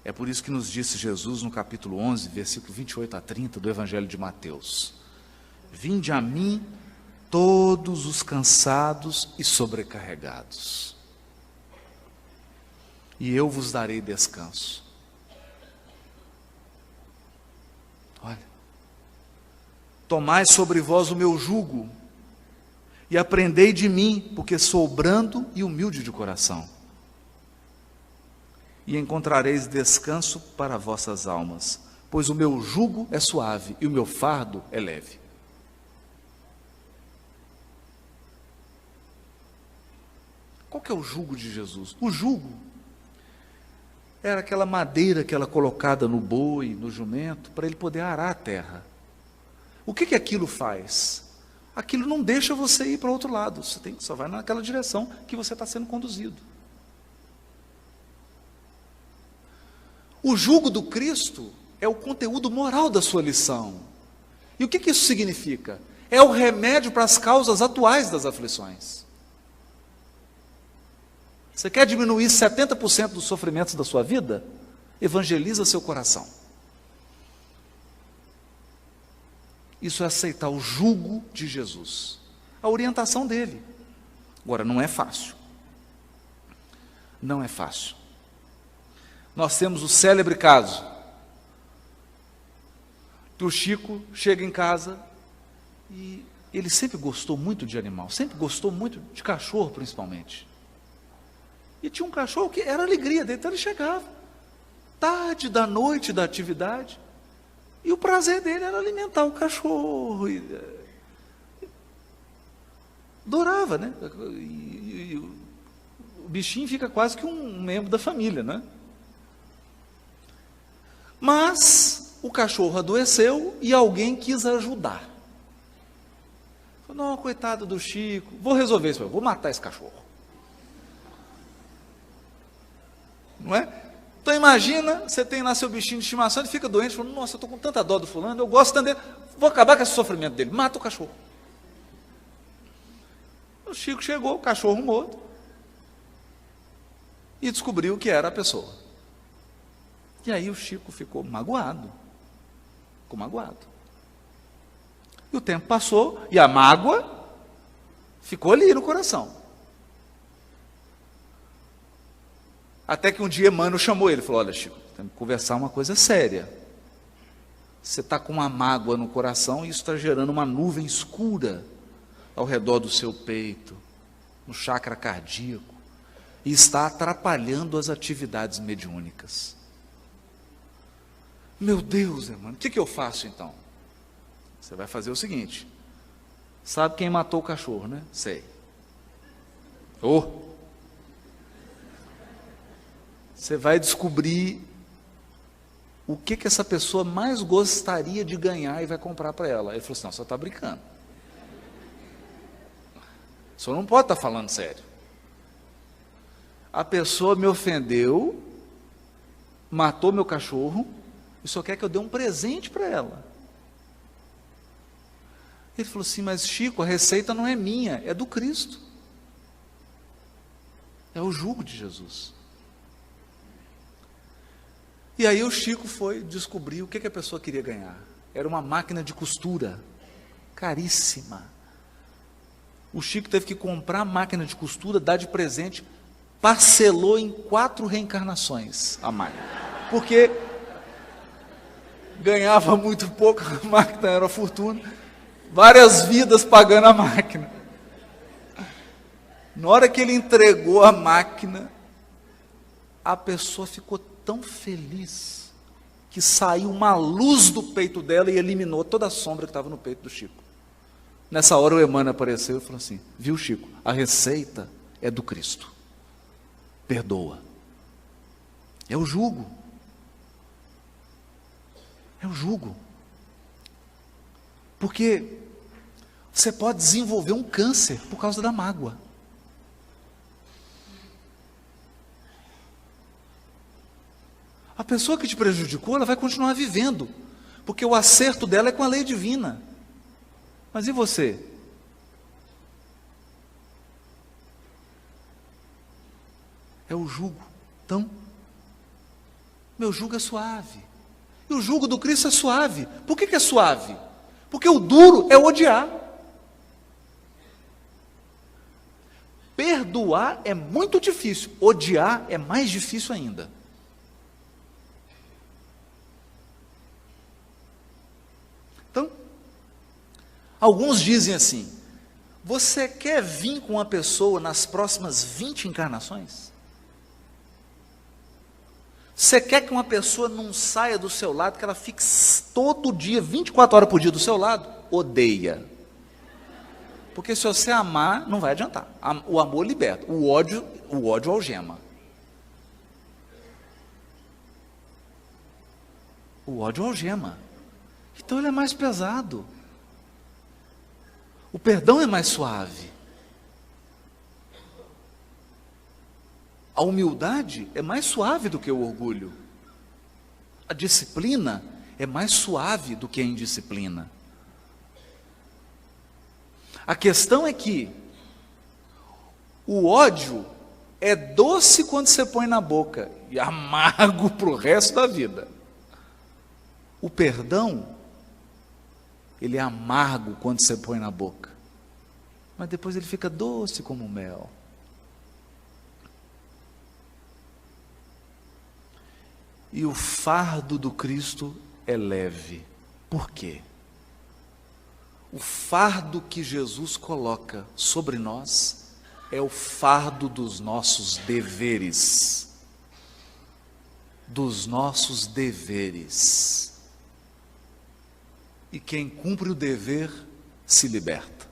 É por isso que nos disse Jesus no capítulo 11, versículo 28 a 30 do Evangelho de Mateus: vinde a mim todos os cansados e sobrecarregados, e eu vos darei descanso. Olha, tomai sobre vós o meu jugo, e aprendei de mim, porque sou brando e humilde de coração, e encontrareis descanso para vossas almas, pois o meu jugo é suave e o meu fardo é leve. Qual que é o jugo de Jesus? O jugo era aquela madeira que era colocada no boi, no jumento, para ele poder arar a terra. O que que aquilo faz? Aquilo não deixa você ir para o outro lado, você só vai naquela direção que você está sendo conduzido. O jugo do Cristo é o conteúdo moral da sua lição. E o que que isso significa? É o remédio para as causas atuais das aflições. Você quer diminuir 70% dos sofrimentos da sua vida? Evangeliza seu coração. Isso é aceitar o jugo de Jesus, a orientação dele. Agora, não é fácil. Não é fácil. Nós temos o célebre caso que o Chico chega em casa e ele sempre gostou muito de animal, sempre gostou muito de cachorro, principalmente. E tinha um cachorro que era a alegria dele, então ele chegava tarde da noite da atividade, e o prazer dele era alimentar o cachorro. Adorava, né? E o bichinho fica quase que um membro da família, né? Mas o cachorro adoeceu e alguém quis ajudar. Não, coitado do Chico, vou resolver isso, vou matar esse cachorro. Não é? Então imagina, você tem lá seu bichinho de estimação, ele fica doente, fala, nossa, eu estou com tanta dó do fulano, eu gosto tanto dele, vou acabar com esse sofrimento dele, mata o cachorro. O Chico chegou, o cachorro morto, e descobriu que era a pessoa. E aí o Chico ficou magoado. E o tempo passou, e a mágoa ficou ali no coração. Até que um dia Emmanuel chamou ele, falou, olha Chico, temos que conversar uma coisa séria. Você está com uma mágoa no coração e isso está gerando uma nuvem escura ao redor do seu peito, no chakra cardíaco, e está atrapalhando as atividades mediúnicas. Meu Deus, Emmanuel, o que eu faço então? Você vai fazer o seguinte, sabe quem matou o cachorro, né? Sei. Você vai descobrir o que essa pessoa mais gostaria de ganhar e vai comprar para ela. Ele falou assim, não, você está brincando. O senhor não pode estar falando sério. A pessoa me ofendeu, matou meu cachorro, e só quer que eu dê um presente para ela. Ele falou assim, mas Chico, a receita não é minha, é do Cristo. É o jugo de Jesus. E aí o Chico foi descobrir o que a pessoa queria ganhar. Era uma máquina de costura, caríssima. O Chico teve que comprar a máquina de costura, dar de presente, parcelou em 4 reencarnações a máquina. Porque ganhava muito pouco, a máquina era uma fortuna, várias vidas pagando a máquina. Na hora que ele entregou a máquina, a pessoa ficou tão feliz que saiu uma luz do peito dela e eliminou toda a sombra que estava no peito do Chico. Nessa hora o Emmanuel apareceu e falou assim, viu Chico, a receita é do Cristo, perdoa, é o jugo, porque você pode desenvolver um câncer por causa da mágoa. A pessoa que te prejudicou, ela vai continuar vivendo, porque o acerto dela é com a lei divina. Mas e você? É o jugo. Então, meu jugo é suave. E o jugo do Cristo é suave. Por que é suave? Porque o duro é odiar. Perdoar é muito difícil, odiar é mais difícil ainda. Então, alguns dizem assim, você quer vir com uma pessoa nas próximas 20 encarnações? Você quer que uma pessoa não saia do seu lado, que ela fique todo dia, 24 horas por dia do seu lado? Odeia. Porque se você amar, não vai adiantar. O amor liberta, o ódio algema. O ódio algema. Então ele é mais pesado. O perdão é mais suave. A humildade é mais suave do que o orgulho. A disciplina é mais suave do que a indisciplina. A questão é que o ódio é doce quando você põe na boca e amargo para o resto da vida. O perdão, ele é amargo quando você põe na boca, mas depois ele fica doce como mel. E o fardo do Cristo é leve. Por quê? O fardo que Jesus coloca sobre nós é o fardo dos nossos deveres. Dos nossos deveres. E quem cumpre o dever se liberta.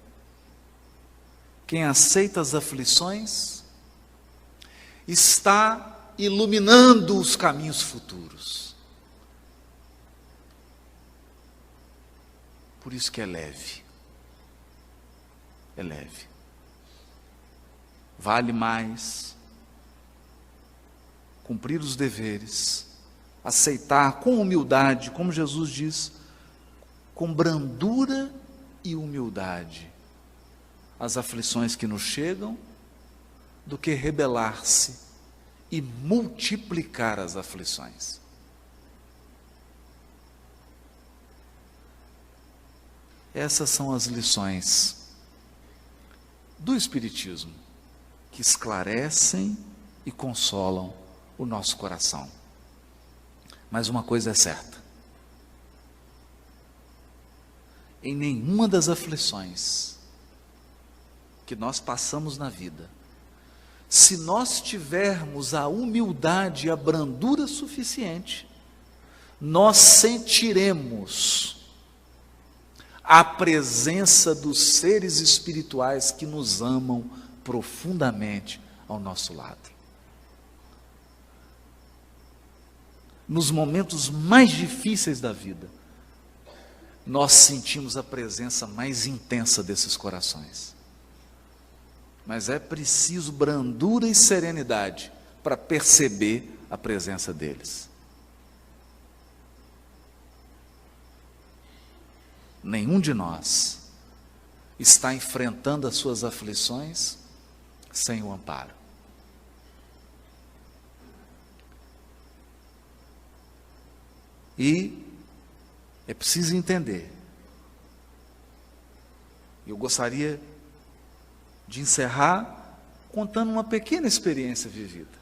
Quem aceita as aflições está iluminando os caminhos futuros. Por isso que é leve. é leve. Vale mais cumprir os deveres, aceitar com humildade, como Jesus diz, com brandura e humildade, as aflições que nos chegam, do que rebelar-se e multiplicar as aflições. Essas são as lições do Espiritismo, que esclarecem e consolam o nosso coração. Mas uma coisa é certa: em nenhuma das aflições que nós passamos na vida, se nós tivermos a humildade e a brandura suficiente, nós sentiremos a presença dos seres espirituais que nos amam profundamente ao nosso lado. Nos momentos mais difíceis da vida, nós sentimos a presença mais intensa desses corações. Mas é preciso brandura e serenidade para perceber a presença deles. Nenhum de nós está enfrentando as suas aflições sem o amparo. E é preciso entender. Eu gostaria de encerrar contando uma pequena experiência vivida.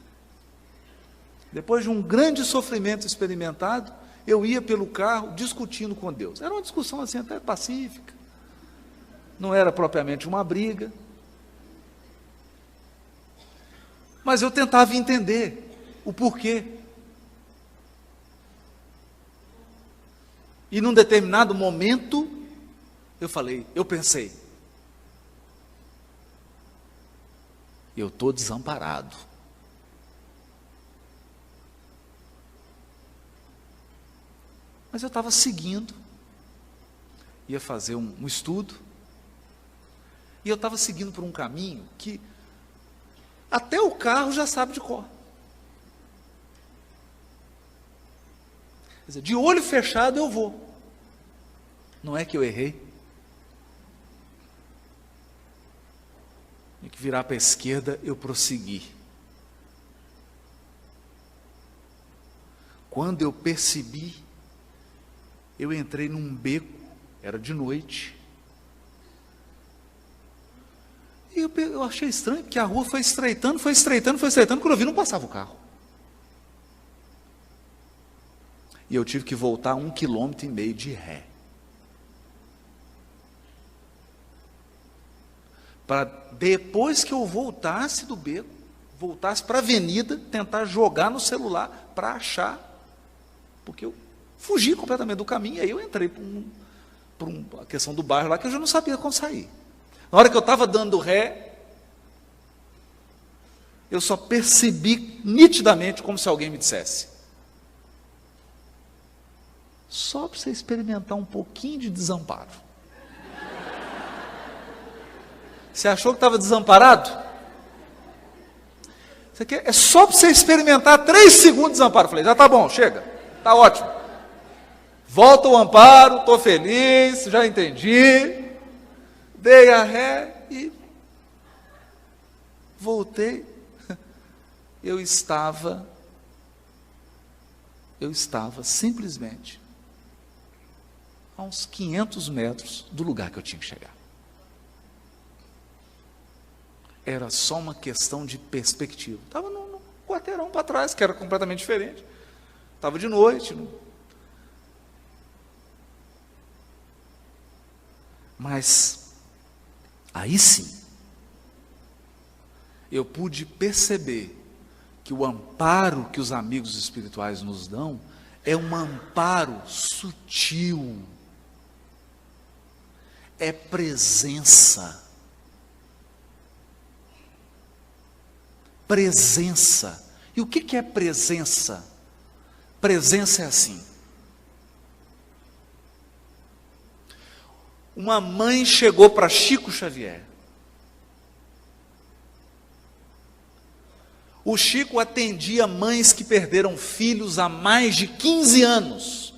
Depois de um grande sofrimento experimentado, eu ia pelo carro discutindo com Deus. Era uma discussão assim até pacífica. Não era propriamente uma briga. Mas eu tentava entender o porquê. E num determinado momento, eu pensei, eu estou desamparado. Mas eu estava seguindo, ia fazer um estudo, e eu estava seguindo por um caminho que até o carro já sabe de cor. Quer dizer, de olho fechado eu vou. Não é que eu errei. Tinha que virar para a esquerda, eu prossegui. Quando eu percebi, eu entrei num beco, era de noite. E eu achei estranho, porque a rua foi estreitando, quando eu vi não passava o carro. E eu tive que voltar 1,5 km de ré. Para depois que eu voltasse do beco, voltasse para a avenida, tentar jogar no celular para achar, porque eu fugi completamente do caminho, e aí eu entrei por uma questão do bairro lá, que eu já não sabia como sair. Na hora que eu estava dando ré, eu só percebi nitidamente, como se alguém me dissesse: só para você experimentar um pouquinho de desamparo. Você achou que estava desamparado? Isso aqui é só para você experimentar 3 segundos de desamparo. Eu falei, já está bom, chega, está ótimo. Volta o amparo, estou feliz, já entendi. Dei a ré e voltei. Eu estava simplesmente a uns 500 metros do lugar que eu tinha que chegar. Era só uma questão de perspectiva. Estava num quarteirão para trás, que era completamente diferente. Estava de noite. Mas, aí sim, eu pude perceber que o amparo que os amigos espirituais nos dão é um amparo sutil. É presença. Presença. E o que é presença? Presença é assim. Uma mãe chegou para Chico Xavier O Chico atendia mães que perderam filhos há mais de 15 anos.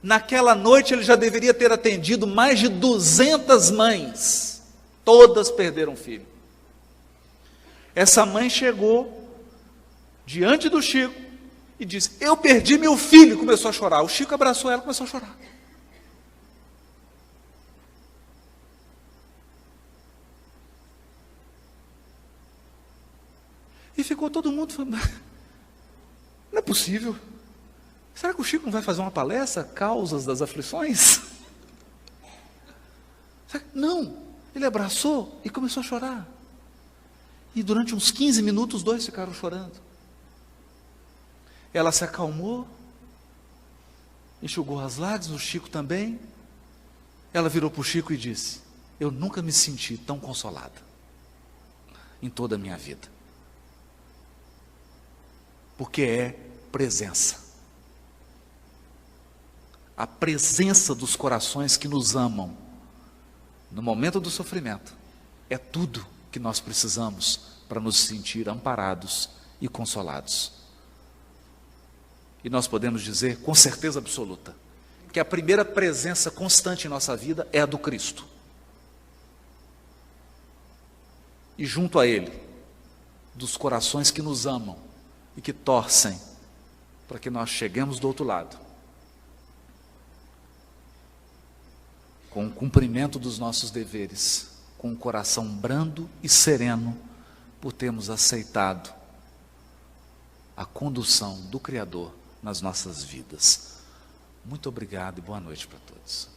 Naquela noite ele já deveria ter atendido mais de 200 mães. Todas perderam filho. Essa mãe chegou diante do Chico e disse: eu perdi meu filho. Começou a chorar. O Chico abraçou ela e começou a chorar. E ficou todo mundo falando: não é possível. Será que o Chico não vai fazer uma palestra, Causas das Aflições? Não, ele abraçou e começou a chorar. E durante uns 15 minutos os dois ficaram chorando. Ela se acalmou, enxugou as lágrimas, o Chico também. Ela virou para o Chico e disse: eu nunca me senti tão consolada em toda a minha vida. Porque é presença. A presença dos corações que nos amam no momento do sofrimento é tudo que nós precisamos para nos sentir amparados e consolados. E nós podemos dizer com certeza absoluta que a primeira presença constante em nossa vida é a do Cristo. E junto a Ele, dos corações que nos amam e que torcem para que nós cheguemos do outro lado, com o cumprimento dos nossos deveres, com um coração brando e sereno, por termos aceitado a condução do Criador nas nossas vidas. Muito obrigado e boa noite para todos.